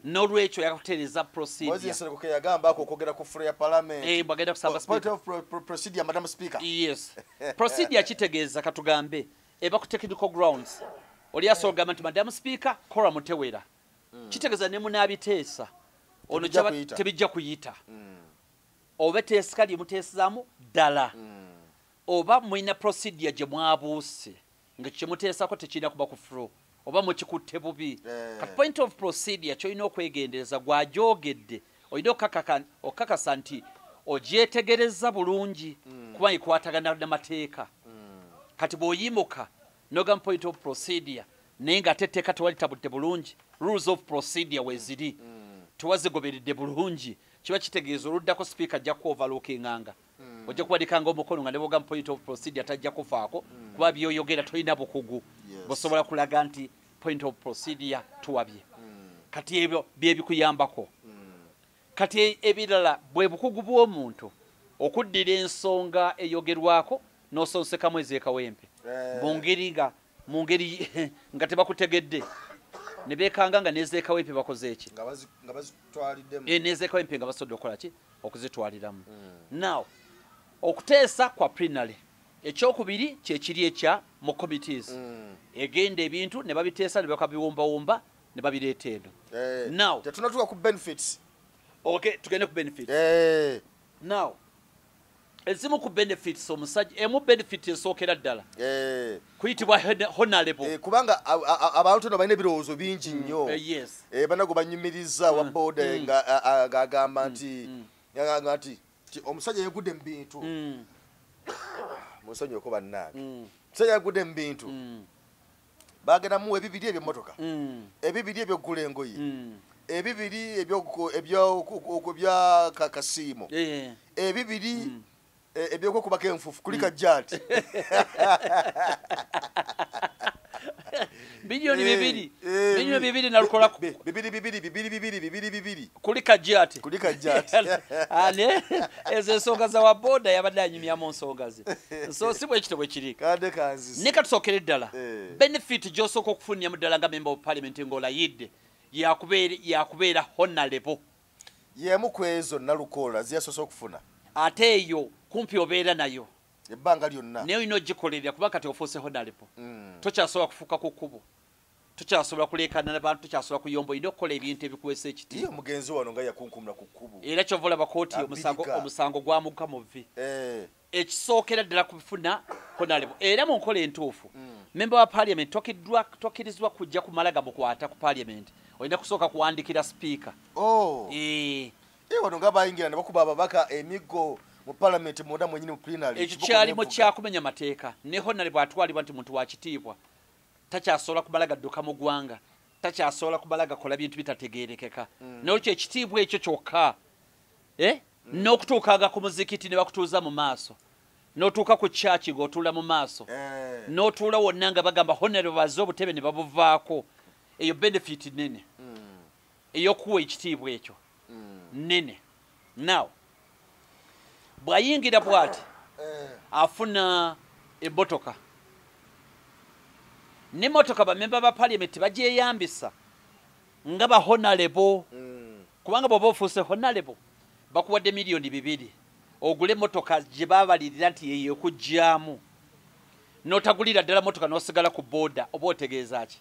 Speaker 2: n'olwekyo yakutereeza procedure
Speaker 1: yagambako okwogera ku floor ya parliament
Speaker 2: bwagenda kusaba
Speaker 1: point of procedure madam speaker
Speaker 2: yes procedure kitegeeza katugambe eba ku technical grounds oli asogamba nti madam speaker kola mutewera kitegeeza ne munaabiteesa ono tebijja kuyita oba teesika lye muteesezaamu ddala oba mulina procedure gye mwabuuse nga kyemuteesako tekirina kuba ku floor oba mukikutte bubi kati point of procedure kyolina okwegendereza gw'agyogedde olina okakasa nti ogyetegereza bulungi kuba ikwatagana n'amateeka kati bw'oyimuka n'ogamba point of procedure naye nga ate etteeka tewalitabudde bulungi rules of procedure weeziri tewazigoberedde bulungi kiba kitegeeza oluddako speaker ajja kuoverlookinganga ojja kuwalikanga omukono nga ne bwogamba point of procedure tajja kufaako kuba byoyogera tolina bukugu bosobola kulaga nti point of procedure tuwabye kati ebyo byebikuyambako kati ebirala bwe bukugu bw'omuntu okuddira ensonga eyogerwako n'osonsekamu ez'ekawempe mu ngeri nga tebakutegedde ne beekanga nga n'ez'ekawempe bakoze eki n'ez'ekawempe nga basobodde okukola ki okuzitwaliramu now okuteesa kwa plenary ekyokubiri kyekiri ekya mu committees egenda ebintu ne babiteesa ne bakabiwumbawumba ne babireeta eno now
Speaker 1: tetunatuuka ku benefits
Speaker 2: okay tugende ku benefits now ezimu ku benefits omusajja emu benefit esookera ddala kuyitibwa honorable
Speaker 1: kubanga abantu no balina ebirowoozo bingi nnyo banago banyumiriza wa boda nga agamba nti omusajja yegudde mu bintu musonyi okuba nnange omusajja yegudde mu bintu bagenda muwa ebibiri eby'emmotoka ebibiri ebyokugula engoye ebibiri ebya kasiimo ebibiri ebyokukubako enfufu kuli kajjaati
Speaker 2: bilioni bibiri nalukolako
Speaker 1: bibiri
Speaker 2: kuli kajjaati
Speaker 1: ane
Speaker 2: ezo ensonga za waboda yabadde anyumyamu nsonga ze so si bwekito bwe kiri
Speaker 1: kande kanzisi
Speaker 2: ne katusookera ddala benefit gy'osooka okufunira mu ddala nga member of parliament ng'olayidde yakubeera honorable
Speaker 1: yemu kwezo nalukola ziyasosa okufuna
Speaker 2: ate eyo kumpi obeera nayo
Speaker 1: ebbanga lyonna
Speaker 2: naye olina ogikolerera kuba kati ofuuse honorable tokyasobola kufuuka ku kkubo tokyasobola kuleekana n'abantu tokyasobola kuyomba olina okukola ebintu ebikuweesa ekitiibwa
Speaker 1: omugenzi wano nga yakunkumula ku kkubo
Speaker 2: era kyova olaba kooti omusango gwamugga mu vvi ekisookera ddala kubifuna honorable era mu nkola entuufu memba wa parliament tokkirizibwa kujja kumala gamukwata ku parliament olina kusooka kuwandikira sipiika
Speaker 1: wano nga bayingira ne bakuba ababaka emiggo mu parliament munda mwenyini mu plenary
Speaker 2: ekyo kyalimu kyakumenya mateeka ne honorable atwalibwa nti muntu wa kitiibwa takyasobola kumala gadduka mu ggwanga takyasobola kumala gakola bintu bitategeerekeka nolwekyo ekitiibwa ekyo kyokka n'okutuukaga ku muzikiti ne bakutuuza mu maaso n'otuuka ku kyaki ng'otuula mu maaso n'otuula wonna nga bagamba honorable bazze obutebe ne babuvaako eyo benefit nene ey'okuwa ekitiibwa ekyo nene now bw'ayingira bw'ati afuna emmotoka n'emmotoka bamemba ba parliament bagyeyambisa nga ba honorable kubanga bw'oba ofuuse honorable bakuwadde miliyoni 2 ogule emmotoka gye baabalirira nti yeyo okugyamu n'otagulira ddala mmotoka n'osigala ku booda oba otegeeza ki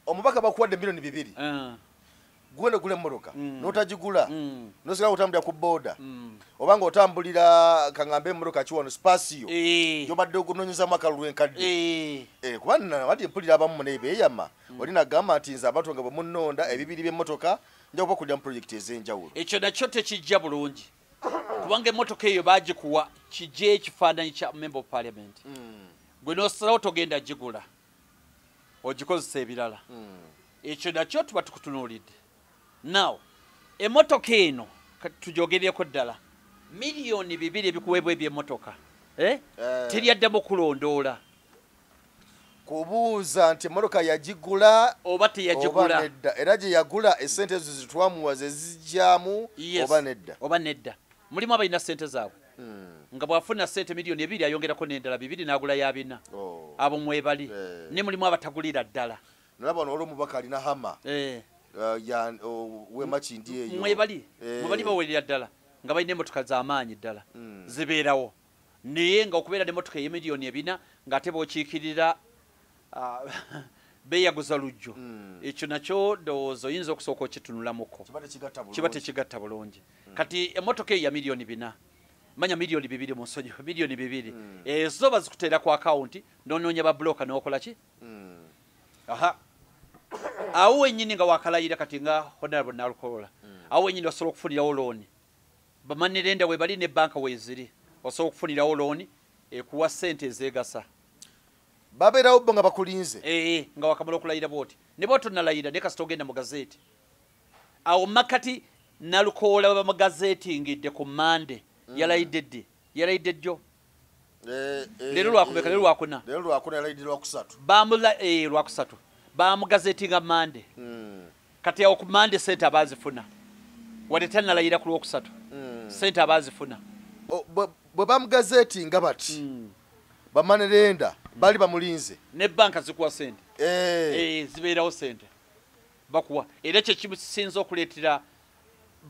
Speaker 1: omubaka bakuwadde miliyoni 2 gwene gule emmotoka n'otagigula n'osigala otambulira ku booda obanga otambulira kaŋŋambe emmotoka kiwano spasiyo gyobadde ogunoonyezamu akalulu enkadde kuba wati mpulira abamu naye beeyama oli nagamba nti nze abantu nga bwe munnonda ebibiri by'emmotoka nja kuba kulira mu projekiti ez'enjawulo
Speaker 2: ekyo nakyo tekijja bulungi kubanga emmotoka eyo baagikuwa kijja ekifaananyi kya member of parliament gwe n'osalawo togenda gigula ogikozesa ebirala ekyo nakyo tuba tukutunuulidde now emmotoka eno tugyogeryeko ddala miliyoni 2 ebikuweebwa ebyemmotoka teryaddamu kulondoola
Speaker 1: kubuuza nti emmotoka yagigula
Speaker 2: oba teyagigula
Speaker 1: nedda era gye yagula esente ezo zitwamuwa ze zijjamu
Speaker 2: oba nedda mulimu abalina sente zaabwe nga bw'afuna sente miliyoni 2 ayongerako n'endala 2 n'agula ya 4 abo mwebali ne mulimu abatagulira ddala
Speaker 1: nalaba wano waliwo omubaka alina hama wemakindi eyo
Speaker 2: mwebali bawerera ddala nga balina emmotoka z'amaanyi ddala zibeerawo naye nga okubeera n'emmotoka ey'emiliyoni 4 ng'ate bw'okiikirira beeyaguza lujjo ekyo nakyo ndowooza oyinza okusooka okitunulamuko kiba tekigatta bulungi kati emmotoka eyo ya miliyoni 4 manya miliyoni 2 mu nsonyi miliyoni 2 ezo bazikuteera ku akawunti n'onoonya babulooka n'okola ki awo wennyini nga wakalayira kati nga honorable nalukola awo wennyini osobola okufunirawo looni bamanirenda we bali n'ebbanka weeziri osobola okufunirawo looni ekuwa ssente ezeegasa
Speaker 1: babeerawo bo nga bakulinze
Speaker 2: nga wakamala okulayira bwoti ne bwoti onalayira ne kasita ogenda mu gazeeti awo makati nalukola bamagazeetingidde ku mande yalayidde ddyo leero lwakumeka leero lwakuna
Speaker 1: yalayidde lwakusatu
Speaker 2: lwakusatu bamugazeetinga mande kati awo ku mande sente abazifuna wadde tanalayira ku lwokusatu sente abazifuna
Speaker 1: bwe bamugazeetinga bati bamanirenda bali bamulinze
Speaker 2: n'ebbanka zikuwa sente zibeerawo sente bakuwa era kye kisinza okuleetera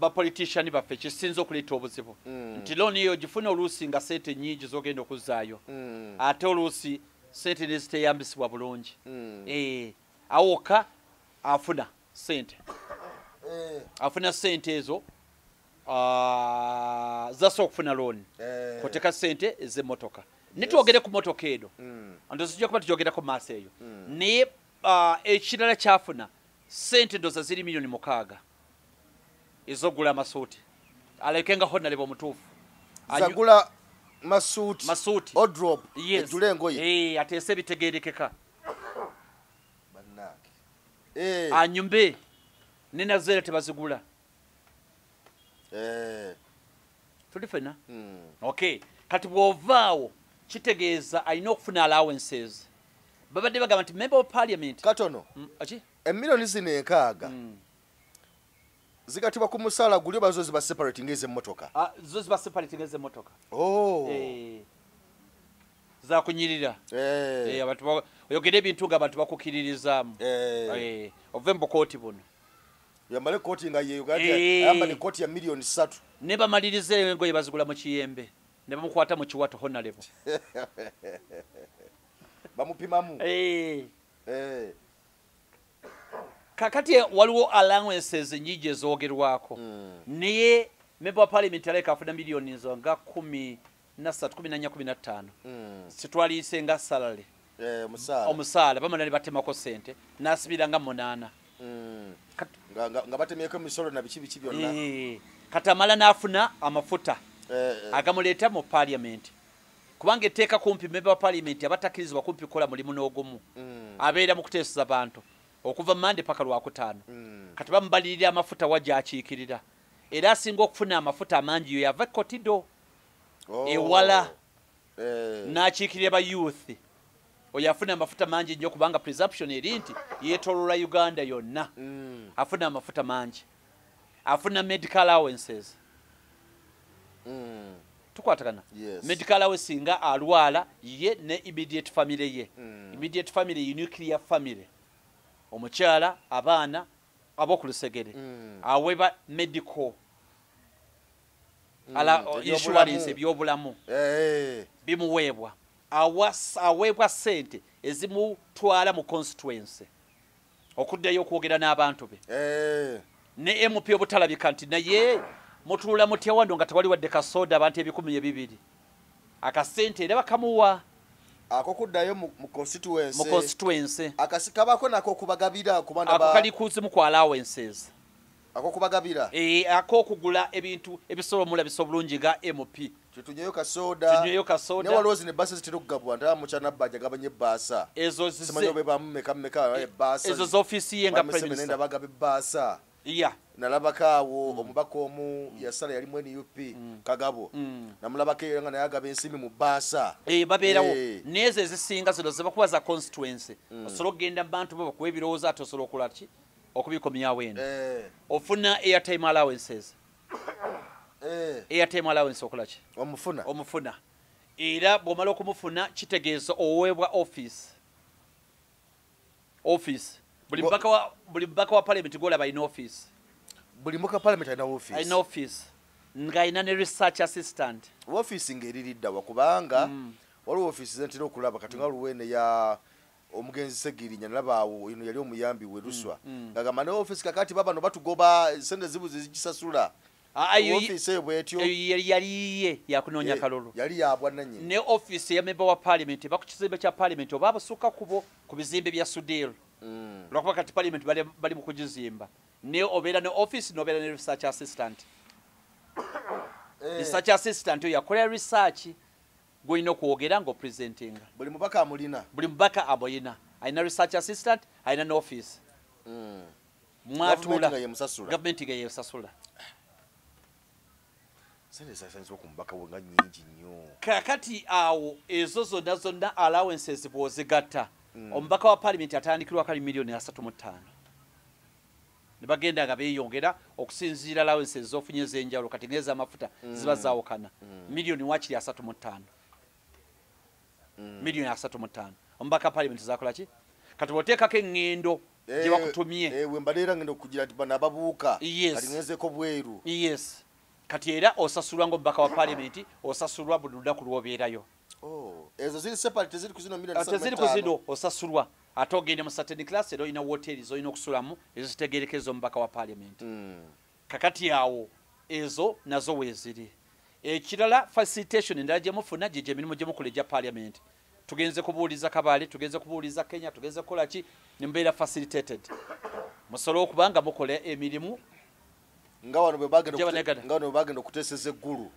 Speaker 2: bapolitician baffe kisinza okuleeta obuzibu nti looni eyo gifuna oluusi nga sente nnyingi z'ogenda okuzzaayo ate oluusi sente neziteyambisibwa bulungi awoka afuna sente ezo zasobola okufuna looni koteka sente ez'emmotoka nitwogere ku mmotoka eno ndozijja kuba tugyogera ku maaso eyo naye ekirala kyafuna sente ndoza ziri miliyoni 6 ezogula amasuuti aleke nga honorable omutuufu
Speaker 1: zagula masuuti odrop ejjula engoye
Speaker 2: ateese ebitegeerekeka anyumbe nenazeera tebazigula tuli fena okay kati bw'ovaawo kitegeeza alina okufuna allowances babadde bagamba nti member of parliament
Speaker 1: katono emiliyoni zino 6 zigatibwa ku musaala guli bazo ziba separating ez'emmotoka
Speaker 2: zo ziba separating ez'emmotoka za kunyirira abantu oyogera ebintu nga abantu bakukiririzaamu ove mu kooti buno
Speaker 1: yambale kooti nga ye Uganda yambale kooti ya milioni 3
Speaker 2: ne bamalirize engoye bazigula mu kiyembe ne bamukwata mu kiwato honorable
Speaker 1: bamupimamu
Speaker 2: kakati waliwo allowances nyingi ezoogerwako naye member wa parliament aleka afuna milioni zo nga 14-15 sitwalise nga salary omusaala bamana ne batemako sente nasibira nga 8
Speaker 1: nga batemyeko emisolo na biki byonna
Speaker 2: katamala nafuna amafuta agamuleeta mu parliament kubanga etteeka kumpi member wa parliament abatakirizibwa kumpi kola mulimu n'ogumu abeera mu kuteeseza bantu okuva Monday paka Lwakutaano kati bamubalirira amafuta wajja akiikirira era asinga okufuna amafuta amangi yo yava kotido ewala n'akiikirira ba youth oyo afuna amafuta mangi nnyo kubanga presumption eri nti yeetoloola Uganda yonna afuna amafuta mangi afuna medical allowances tukwatagana medical allowance nga alwala ye ne immediate family ye immediate family nuclear family omukyala abaana abokulusegere aweba medical ala insurance ebyobulamu bimuweebwa aweebwa sente ezimutwala mu constituency okuddayo okwogera n'abantu be ne MP obutalabika nti naye mutuula mutya wando nga tewali wadde kasoda abantu 200 akasente era bakamuwa
Speaker 1: akokuddayo mu
Speaker 2: constituency
Speaker 1: akasikabako nako kubagabira kubanda
Speaker 2: ba akali kuzimu kwa allowances
Speaker 1: akokubagabira
Speaker 2: akokugula ebintu ebisolomula bisobulungi ga MP
Speaker 1: tutunyeyo kasoda ne walozi ne basa zitirugabwa ndala muchana bajja gabanye basa
Speaker 2: ezo
Speaker 1: simanyo be bammeka basa
Speaker 2: ezo office yenga prime minister
Speaker 1: nenda bagabe basa nalabakawo omubaka omu yasala yali mwene UP Kagabo namulabaka nga nayagaba ensimi mu basa
Speaker 2: babeerawo nezo ezisinga zino zibakuba za constituency osobola okugenda bantu bo bakuwa ebirowoozo ate osobola okola ki okubikomyawo eno ofuna airtime allowances airtime allowance okola ki omufuna era bw'omala okumufuna kitegeeza oweebwa office buli mbaka wa parliament golaba ina office
Speaker 1: buli mbaka parliament
Speaker 2: ina office nga ina ne research assistant
Speaker 1: office ngeriridda wakubanga waliwo office zentera okulaba kati nga luwene ya omugenzi Segirinya nalabaawo ino yali omuyambi we Luswa ngagamba ne office kakati baba no batugoba sente zibuzi zikisasula office bwetyo
Speaker 2: yali yakunoonya kalolo
Speaker 1: yali yabwa nanyi
Speaker 2: ne office ya member wa parliament bakukizimbe kya parliament oba basuka kubo ku bizimbe bya Sudil lwakuba kati parliament bali mu kugizimba ne obeera ne office nobeera ne research assistant research assistant yakola research gwina okwogera ngo presenting
Speaker 1: buli mubaka
Speaker 2: amoyina aina research assistant aina no office mwatula government ga yesasula
Speaker 1: sente sasanzwe kumbaka wonga nyingi nnyo
Speaker 2: kakati awo ezo zonna allowances bwozigatta omubaka wa parliament atandikirwa kali milioni 35 nibagenda nga beeyongera okusinziira allowances zofunye z'enjawulo kati ngeza amafuta ziba zaawukana milioni wakiri 35 milioni 35 omubaka parliament zakola ki kati bwoteekako eŋŋendo gye bakutumye
Speaker 1: wembalera ngenda okugira nti bano ababuuka kati ngezeko bweru
Speaker 2: kati era osasulwa ng'omubaka wa parliament osasulwa buli lunaku lw'obeerayo
Speaker 1: ezo ziri separate teziri kuzino milioni 35
Speaker 2: teziri kuzino osasulwa ate ogende mu certain class era olina hoteli zolina okusulamu ezitegerekeza omubaka wa parliament kakati awo ezo nazo weeziri ekirala facilitation endala gye mufuna gye emirimu gye mukola egya parliament tugenze kubuuliza Kabale tugenze kubuuliza Kenya tugenze kukola ki ne mbeera facilitated musobola okubanga mukola emirimu
Speaker 1: nga wano bagenda okuteeseza eggulu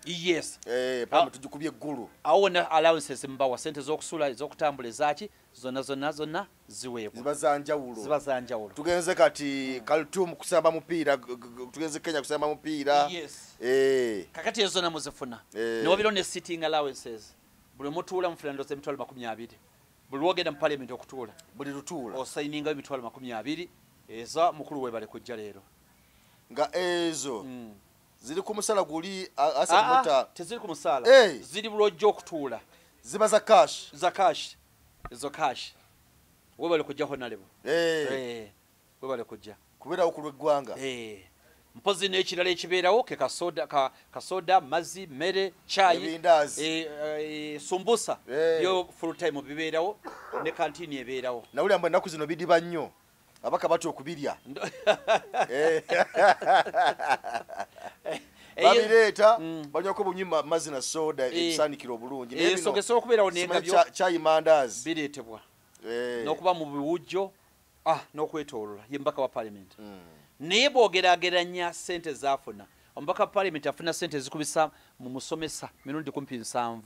Speaker 1: pama tugikubye eggulu
Speaker 2: awo na allowances mbawa sente z'okusula ez'okutambula ezaki zonna ziweebwa ziba za njawulo
Speaker 1: tugenze kati Khartoum kusamba mupiira tugenze Kenya kusamba mupiira
Speaker 2: kakati ezo zonna muzifuna n'obiro ne sitting allowances buli mutuula mufuna ndoza emitwalo 20 buli wogenda mu parliament okutuula
Speaker 1: buli lutuula
Speaker 2: osayininga emitwalo 20 eza mukulu webale kujja leero
Speaker 1: nga ezo ziri ku musala guli asatu
Speaker 2: teziri ku musala ziri bulojjo okutuula
Speaker 1: ziba za cash
Speaker 2: ezo cash webale kujja honorable webale kujja
Speaker 1: kubeerawo ku lw'eggwanga
Speaker 2: mpozi n'ekirala ekibeerawo ke kasoda mazzi mmere chayi sumbusa yo full time bibeerawo ne kantini ebeerawo
Speaker 1: nawulira mbu ennaku zino bidiba nnyo abaka batya okubirya babireeta banywako bunyuma mazzi na soda ebisaanikira obulungi
Speaker 2: esogesobola okubeerawo nengabyo
Speaker 1: chayi mandaazi
Speaker 2: bireetebwa n'okuba mu biwujjo n'okwetoolola ye mbaka wa parliament naye bw'ogeraageranya ssente zaafuna omubaka wa parliament afuna ssente zikubisa mu musomesa mirundi 7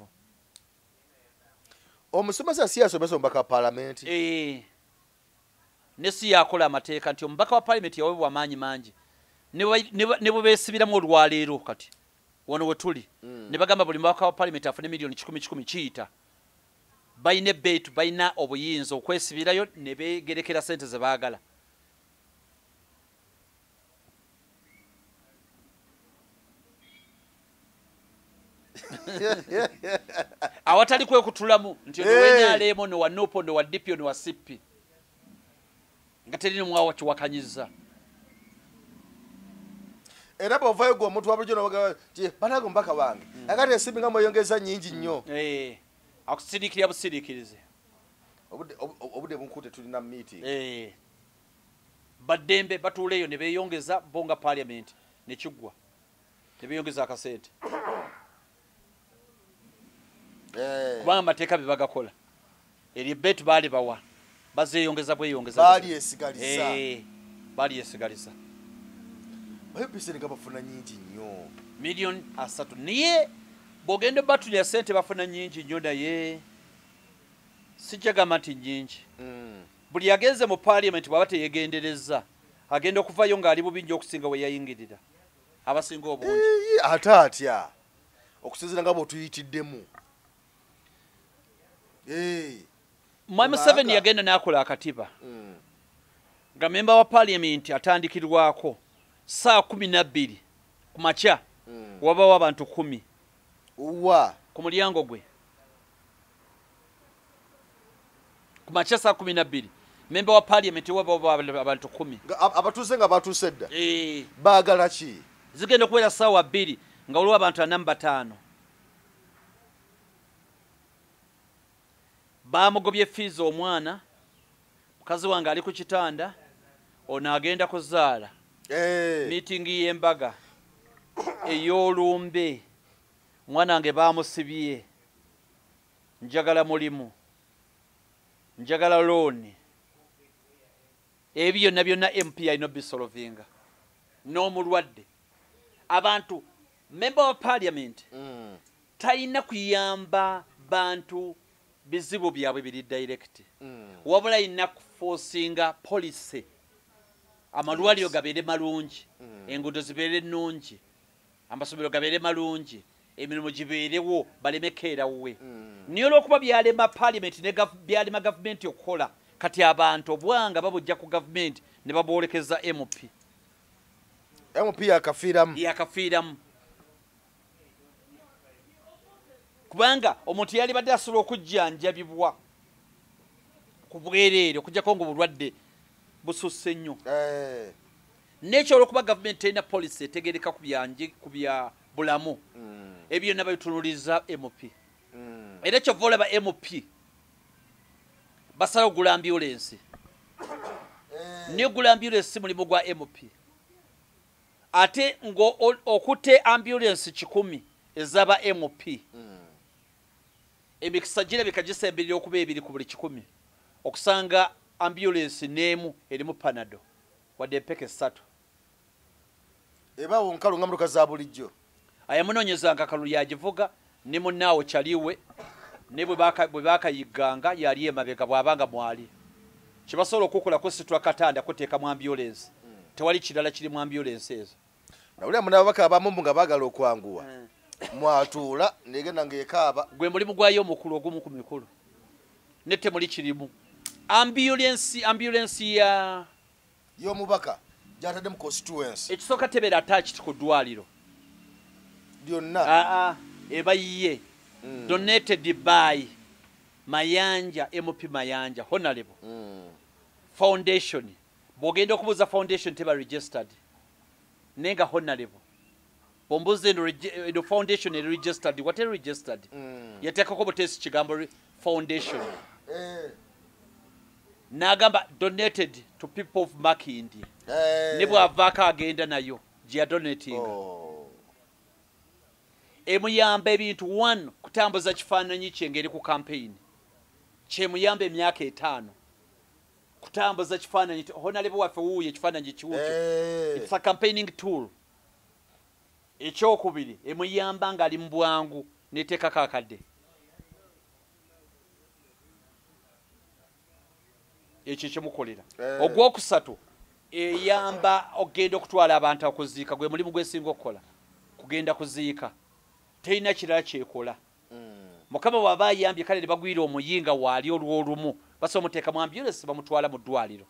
Speaker 1: omusomesa si yasomesa omubaka wa parliament
Speaker 2: ne si yakola amateeka nti omubaka wa parliament yaweebwa amaanyi mangi ne bwe beesibiramu olwaleero kati wano we tuli ne bagamba buli mubaka wa parliament afune miliyoni 10 kiyita balina ebbeetu balina obuyinza okwesibirayo ne beegerekera ssente ze baagala awatali kwekutulamu nti onewenyaleemo nowa nopo nowa dipyo nowa sipi nga terina mwawa kiwakanyiza
Speaker 1: era bw'ovaayo gwe omuntu wabulijjo nobaga ti banago mbaka wange akati ensimbi nga mweyongeza nnyingi nnyo
Speaker 2: akusiriikirira busiriikirize
Speaker 1: obudde bunkute tulina meeting
Speaker 2: baddembe batuuleeyo ne beeyongeza bo nga parliament ne kiggwa ne beeyongeza akasente kubanga amateeka be bagakola eri ebbeetu baali bawa bazeeyongeza bweyongeza baali yesigaliza
Speaker 1: bayopesere nga bafuna nyingi nnyo
Speaker 2: miliyoni 3 naye bw'ogenda batulya ssente bafuna nyingi nnyo naye sijagamba nti nyingi buli agenze mu parliament bw'aba teyegendereza agenda okuvayo ng'ali bubi nnyo okusinga we yayingirira abasinga obungi
Speaker 1: ate atya okusinziira nga bw'otuyitiddemu
Speaker 2: Mwami Museveni yagenda n'akola akatiba nga memba wa parliament atandikirwako saa 12 ku makya wabawo abantu 10 ku mulyango gwe ku makya saa 12 memba wa parliament wabawo abantu 10
Speaker 1: abatuuse nga batuuse dda baagala ki
Speaker 2: zigenda okubeera saawa 2 nga waliwo abantu 5 bamugobye fees omwana mukazi wange ali ku kitanda ono agenda kuzaala meeting y'embaga ey'olumbe mwana wange bamusibye njagala mulimu njagala looni ebyo byonna byonna MP alina bisolovinga n'omulwadde abantu member wa parliament talina kuyamba bantu bizibu byabwe biri direct wabula ina kuforcinga policy amalwaliro gabeere malungi enguudo zibeere nnungi amasomero gabeere malungi emirimu gibeerewo balemekeerawe niyo olw'okuba byalema parliament ne byalema gavumenti okukola kati abantu obwanga babujja ku gavumenti ne baboolekeza MP yakafiiramu kubanga omuntu yali badde asobola okujjanjabibwa ku bwereere okujjako ng'obulwadde bususse nnyo n'ekyo olw'okuba gavumenti terina policy etegereka ku bya bulamu ebyo byonna babitunuliza MP era kyova olaba MP basala okugula ambulance n'egula ambulance mulimu gwa MP ate ng'okutte ambulance 10 ezaba MP emikisa girabika gisemberera okuba 2 ku buli 10 okusanga ambulance n'emu erimu panado wadde empeke 3
Speaker 1: ebawo nkalu nga motoka za bulijjo
Speaker 2: ayamunoonyezanga kalu yagivuga ne munnaawo kyaliwe ne bwe baakayigganga yali emabega bw'abanga mwali kibasobola okukolako situla katanda kuteeka mu ambulance tewali kirala kiri mu ambulance ezo
Speaker 1: nawulira munababaka abamu nga baagala okwanguwa mwatuula negenda ng'ekaaba
Speaker 2: gwe mulimu gwayo omukulu ogumu ku mikulu ne temuli kirimu ambulance
Speaker 1: y'omubaka gyatadde mu constituency
Speaker 2: ekisooka tebeera attached ku ddwaliro
Speaker 1: lyonna
Speaker 2: eba yiye donated by Mayanja MP Mayanja Honorable Foundation. Bogenda okubuza foundation teba registered. Nenga Honorable. Bombuze the foundation is registered. What is registered? Yateka ko botesi kigambo foundation. Nagamba donated to people of Makindi. Nebo avaka agenda nayo. Jia donating. Emuyambe ebintu 1 kutambuza kifaananyi kyengeri ku campaign. Kyemuyambe emyaka 5. Kutambuza kifaananyi Honorable waffe wuuye kifaananyi kiwuke. It's a campaigning tool. Ekyokubiri emuyamba nga ali mu bwangu neteeka kakadde. Ekyo kyemukolera. Ogwokusatu eyamba ogenda okutwala abantu akuziika gwe mulimu gwesinga okukola. Kugenda kuziika. Teina kirala kyekola. Mukama bw'aba ayambye kale ne bagwira omuyinga waali olw'olumu basobola muteeka mu ambulance bamutwala mu ddwaliro.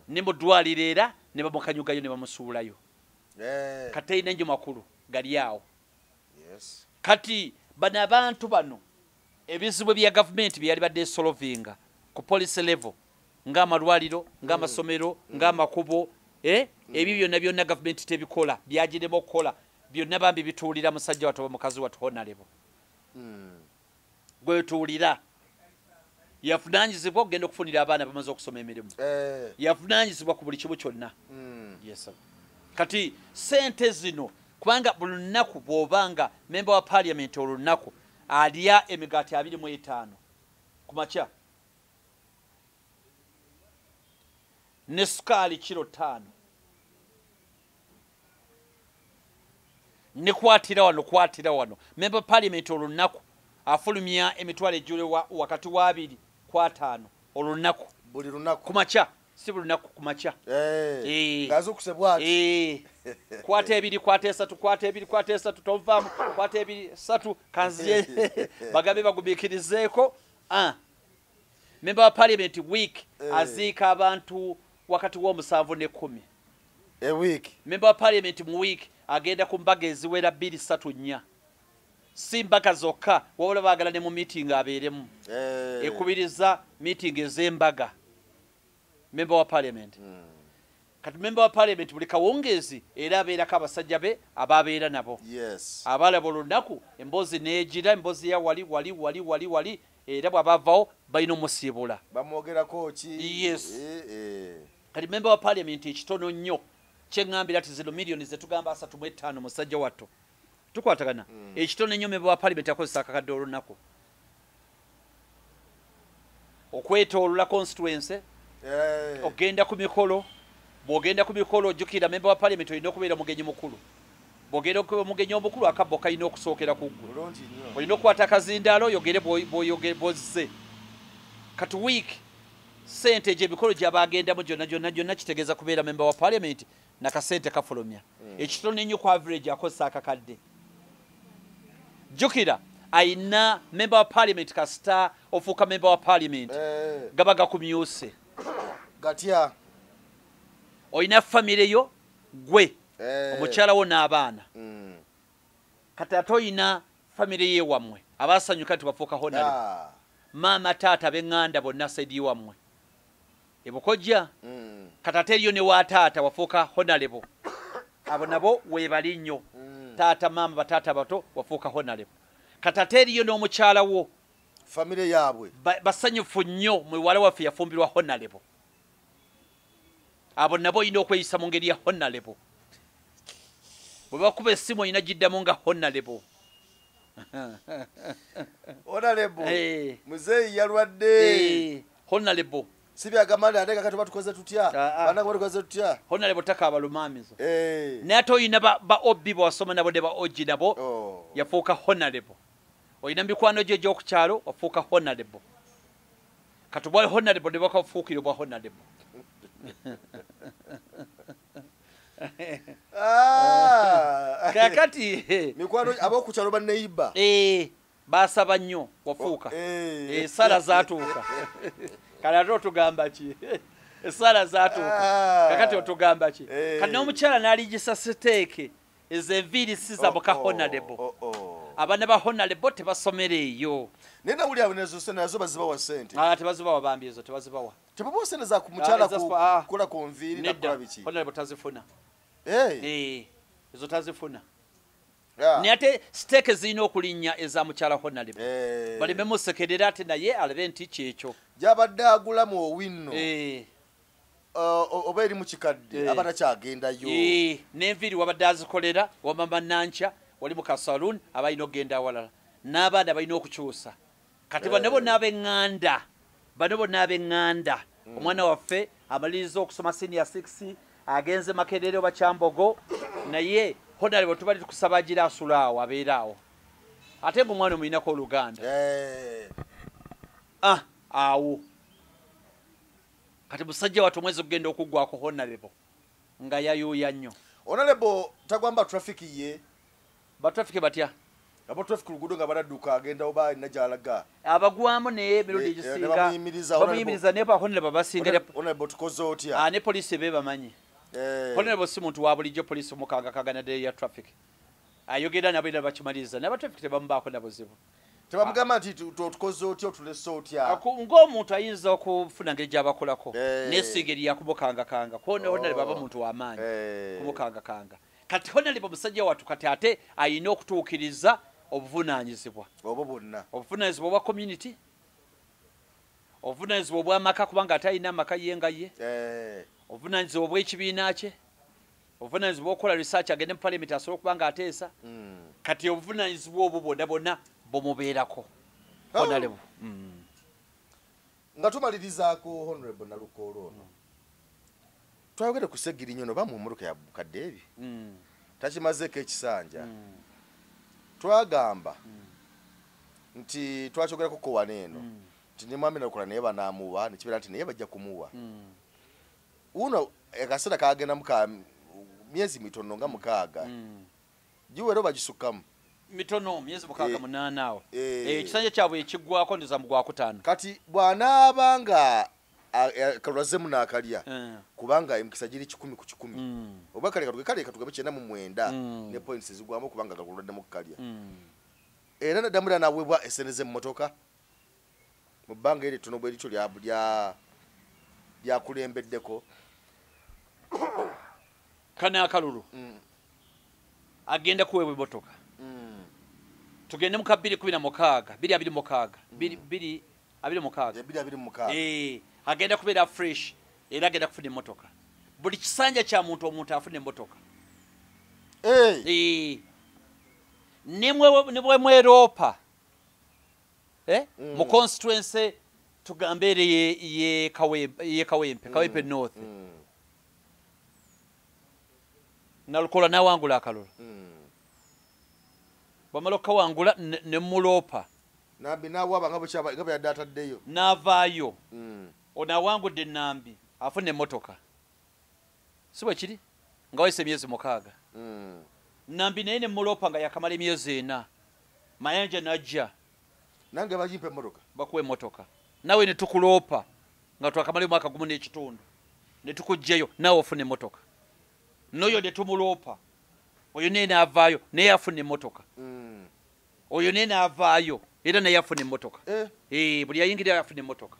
Speaker 2: Ne mu ddwaliro era ne bamukanyugayo ne bamusuulayo. Kateina nnyo makulu gali awo. Kati bano abantu bano ebizibu bya gavumenti byali badde solovinga ku police level ng'amalwaliro ng'amasomero ng'amakubo ebyo byonna byonna gavumenti tebikola byagirema okukola byonna bambi bituulira musajja wattu mukazi wattu Honorable. Gwe tuulira yavunaanyizibwa okugenda okufunira abaana bamaze okusoma emirimu. Yavunaanyizibwa ku buli kimu kyonna. Yes sir. Kati sente zino kubanga buli lunaku bw'obanga member wa parliament olunaku alya emigaati 25 ku makya ne sukaali kilo 5 ne kwatira wano member wa parliament olunaku afulumya emitwalo ejjule wakati wa 2 kwa 5 olunaku
Speaker 1: buli lunaku
Speaker 2: ku makya si buli lunaku ku makya
Speaker 1: ngazo kusebwati
Speaker 2: kwata 2 kwata 3 kwata 2 kwata 3 tovaamu kwata 2 3 kanziye bagabe bagubikirizeeko member wa parliament week aziika abantu wakati w'omusanvu ne 10
Speaker 1: a week.
Speaker 2: Member wa parliament mu week agenda ku mbaga eziwera 2-3-4 si mbaga zokka wabula baagala ne mu meeting abeeremu ekubiriza meeting ez'embaga member wa parliament. Kati member wa parliament buli kawungeezi era abeerako abasajja be ababeera nabo. Abalaba olunaku emboozi n'egira emboozi ya wali era bw'abavaawo balina omusiibula
Speaker 1: bamwogerako ki.
Speaker 2: Kati member wa parliament ekitono nnyo kyeŋŋambira ti zino millioni ze tugamba 35 musajja watto tukwatagana ekitono nnyo member wa parliament akozesa akakadde olunaku okwetoolola constituency ogenda ku mikolo bw'ogenda ku mikolo ojjukira member wa parliament olina okubeera mugenyi mukulu bw'ogenda okuba mugenyi omukulu akabbo kalina okusookera ku ggwe olina okukwata akazindaalo oyogere bw'ozze kati week sente gy'emikolo gy'abaagendamu gyonna kitegeeza kubeera member wa parliament nakasente kafulumya ekitono ennyo ku average akozesa akakadde jjukira ayina member wa parliament kasita ofuuka member wa parliament gaba gakumyuse
Speaker 1: gatya
Speaker 2: oyina famire yo gwe omukyala wo n'abaana kati ate oyina famire ye wammwe abaasanyuka nti bafuuka Honorable maama taata b'eŋŋanda bonna saidi wammwe ebukojja kati ate eriyo ne wataata wafuuka Honorable abo nabo weebali nnyo taata maama bataata bato wafuuka Honorable kati ate eriyo n'omukyala wo
Speaker 1: famire yaabwe
Speaker 2: basanyufu nnyo muwala waffe yafumbirwa Honorable abo nabo oyina okweyisa mu ngeri ya Honorable bwe bakuba essimu oyina giddamu nga Honorable
Speaker 1: muzeeyi yalwadde
Speaker 2: Honorable
Speaker 1: sibyagamali ate kakati batukoze tutya bana batukoze tutya
Speaker 2: Honorable taka balumamizo ne ate oyina ba obbi bwasoma nabo ne ba oji nabo yafuuka Honorable oyina mikwano gye gy'okukyalo wafuuka Honorable kati bwa Honorable ne bakafuukire bwa Honorable kakati
Speaker 1: mikwano abokukyalo banneyiba
Speaker 2: basaba nnyo wafuuka sala zaatuuka kale ate otugamba ki esala zaatuuka kakati otugamba ki kati n'omukyala n'aligisa siteeke ezo enviiri si za muka honorable abaana ba honorable tebasomera eyo
Speaker 1: nena uli abenezo sente nazo bazibawa sente
Speaker 2: tebazibawa bambi ezo tebazibawa
Speaker 1: tebabawa sente za kumukyala kukola ku nviiri nakola biki
Speaker 2: honorable tazifuna ezo tazifuna naye ate siteeke zirina okulinnya eza mukyala honorable baleme musekerera ate naye alabe nti kyekyo
Speaker 1: gyabadde agulamu owinno oba eri mu kikadde aba takyagendayo
Speaker 2: n'enviiri wabadde azikolera wamama Nankya wali mu kasaloon abalina okugenda awalala n'abaana balina okukyusa kati bano bonna ab'eŋŋanda omwana waffe amaliriza okusoma senior 6 agenze Makerere oba Kyambogo naye honorable tubali tukusaba agira asula awo abeera awo ate ng'omwana omulinako oluganda awo kati musajja watu omwezi okugenda okuggwako honorable nga yayuuya nnyo
Speaker 1: honorable tagwamba traffic ye
Speaker 2: batrafiki batya
Speaker 1: abo traffic luguudo nga baladduka agenda oba alina gy'alaga
Speaker 2: abagwamu naye emirundi egisinga bamuyimiriza naye honorable basinga
Speaker 1: honorable tukoze otya
Speaker 2: ne poliisi be bamanyi honorable si muntu wa bulijjo poliisi omukangakangana ya traffic ayogera nabo era bakimaliriza n'abatraffic tebamubaako na buzibu
Speaker 1: tebamugamba nti tukoze otya otulese otya
Speaker 2: ng'omuntu ayinza okufuna ngeri gy'abakolako n'esinga eri yakumukangakanga honorable baba muntu w'amaanyi kumukangakanga kati honorable musajja wattu kati ate ayina okutuukiriza obuvunaanyizibwa
Speaker 1: obwo bwonna
Speaker 2: obuvunaanyizibwa obwa community obuvunaanyizibwa obw'amaka kubanga ate ayina amaka ye nga ye obuvunaanyizibwa obw'ekibiina kye obuvunaanyizibwa okukola research agende mu parliament asobole okuba nga ateesa kati obuvunaanyizibwa obwo bwonna bwonna bumubeerako honorable
Speaker 1: nga tumalirizaako honorable Nalukoolo ono twayogere ku Segirinyo no bamumuruka ya bukadde ebi takimazeeko ekisanja twagamba nti twakyogerako ko waneeno nti ne mwami Nalukoolo naye banaamuwa nekibeera nti naye bajja kumuwa uno akaseera kagenda muka myezi mitono nga 6 giwero bagisukkamu
Speaker 2: mitono myezi 6 awo ekisanja kyabwe ekiggwako ndiza mu Gwakutaano
Speaker 1: kati bw'anaabanga kalwazemu n'akalya kubanga emikisa giri 10 ku 10 oba kale katugabe 99 ne points zigwamu kubanga gakulwaddemu kukalya era nadamula naweebwa eseneze mu motoka mu bbanga eri tono bwe lityo lyakulembeddeko
Speaker 2: kana akalulu agenda kuweebwa emmotoka tugende mu 2026 agenda kubeera fresh era agenda kufuna emmotoka buli kisanja kya omuntu afuna emmotoka ne bwe mweroopa mu constituency tugambe ere ye Kawempe North Nalukoolo n'awangula akalulu bamala okukawangula ne muloopa
Speaker 1: nambi n'awaaba nga bwe yadde ataddeyo
Speaker 2: n'avaayo ono awangudde Nambi afuna emmotoka si bwe kiri nga wayise emyezi 6 Nambi naye ne muloopa nga yakamala emyezi 4 Mayanja najja
Speaker 1: nange bagimpa emmotoka
Speaker 2: bakuwa emmotoka nawe ne tukuloopa nga twakamala omwaka gumu n'ekitundu ne tukugjayo nawe ofuna emmotoka n'oyo ne tumuloopa oyo naye n'avaayo naye afuna emmotoka oyo naye n'avaayo era naye afuna emmotoka buli yayingirira afuna emmotoka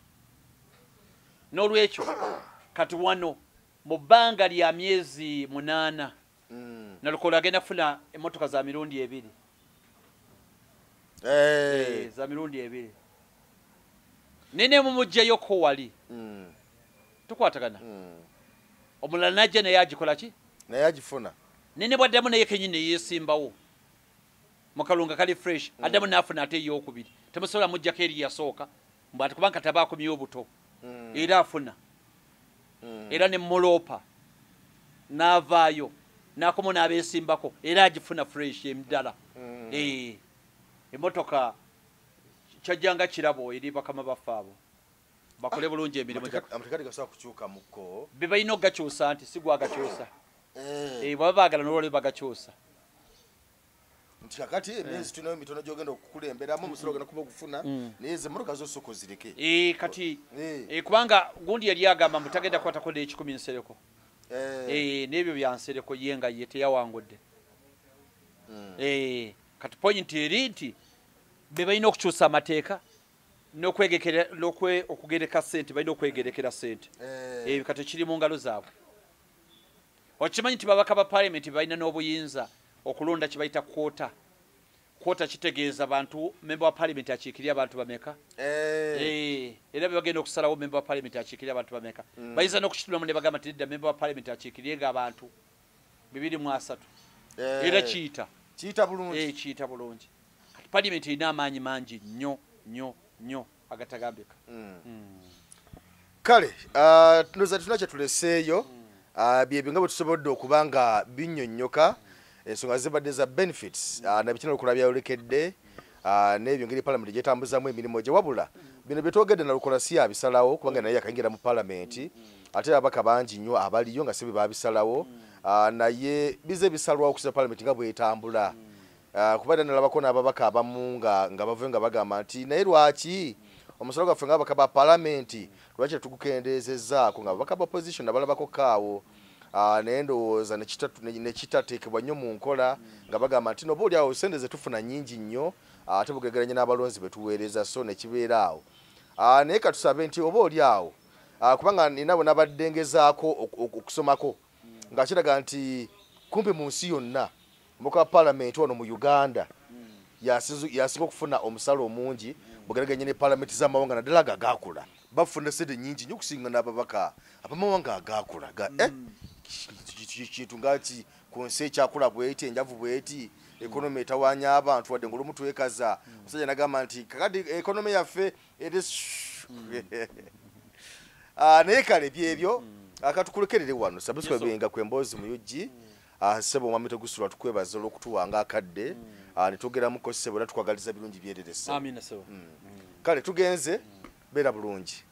Speaker 2: n'olwekyo kati wano mu bbanga lya myezi 8 Nalukoolo agenda kufuna emmotoka za mirundi 2 za mirundi 2 nene mumuggyayoko wali tukwatagana omulala najja naye agikola ki
Speaker 1: naye agifuna
Speaker 2: nene bwaddamu naye kenyini yeesimbawo mukalunga kali fresh addamu n'afuna ate ey'okubiri temusobola muggyako eri yasooka mbu ati kubanga tabaakomya obuto era afuna era ne muloopa n'avaayo n'akomo n'abeesimbako era agifuna fresh emidala emmotoka kyajjanga kirabo eri bakama baffe abo bakole bulungi emirimu
Speaker 1: amatekati gasobola kukyuka muko
Speaker 2: be balina okugakyusa nti si gwagakyusa baba baagala n'olwali bagakyusa
Speaker 1: nti kakati emyezi tunayo mitono gyogenda okukulemberamu omusolo ogenda kuba okufuna naye ze emmotoka zosooka ozireke
Speaker 2: kati kubanga gundi yali agamba mbu tagenda kukwatako n'ekikumi nsereko n'ebyo bya nsereko ye nga ye teyawangudde kati point eri nti be balina okukyusa amateeka okugereka ssente balina okwegerekera ssente kati kiri mu ngalo zaabwe okimanyi nti babaka ba parliament balina n'obuyinza okulonda kye bayita kwota kitegeeza bantu member wa parliament akiikirira abantu bameka era bagenda okusalawo member wa parliament akiikirira abantu bameka bayinza n'okukitulamu ne bagamba nti nedda member wa parliament akiikirire ng'abantu 203 era kiyita bulungi kati parliament erina amaanyi mangi nnyo agatagambika
Speaker 1: kale tunoza tuna kyetuleseeyo byebyo nga bwe tusobodde okuba nga binnyonnyoka ensonga zibadde za benefits nabikina olukola byayolekedde n'ebyo ngeri palamenti gyetambuzamu emirimu gye wabula bino byetwogedde nalukola si abisalawo kubanga naye yakayingira mu palamenti ate abaka bangi nnyo abaliyo nga si bwe babisalawo naye bize bisalwawo okusiza palamenti nga bwetambula kubadde nalabako n'ababaka abamu nga bavuyo nga bagamba nti naye lwaki omusolo gwaffe ng'ababaka ba palamenti lwaki tetugukendeezezzaako nga ababaka ba opposition abalabako kaawo naye ndowooza nekitateekebwa nnyo mu nkola nga bagamba nti noba oliawo sente ze tufuna nnyingi nnyo ate bugegeranye n'abalonzi betuweereza so nekibeera awo naye katusabe nti oba oliawo kubanga ninawe nabadde ngezaako okusomako nga kiraga nti kumpi mu nsi yonna omubaka wa palamenti wano mu Uganda yasinga okufuna omusalo omungi bugeraganye ne palamenti z'amawanga naddala gagakula bafuna sente nnyingi nnyo okusinga n'ababaka abamawanga agakula kintu ngaki ku nsi ekyakula bweti enjavu bweti ekonomi etawanya abantu wadde ng'olumu twekaza omusajja nagamba nti kakati ekonomi yaffe naye kale byebyo akatukulekerere wano sabuswabenga kwemboozi mu UG sebo omwami Tegusulwa tukwebaza olw'okutuwanga akadde netwogeramuko ssebo era tukwagaliza birungi byereresa kale tugenze beera bulungi.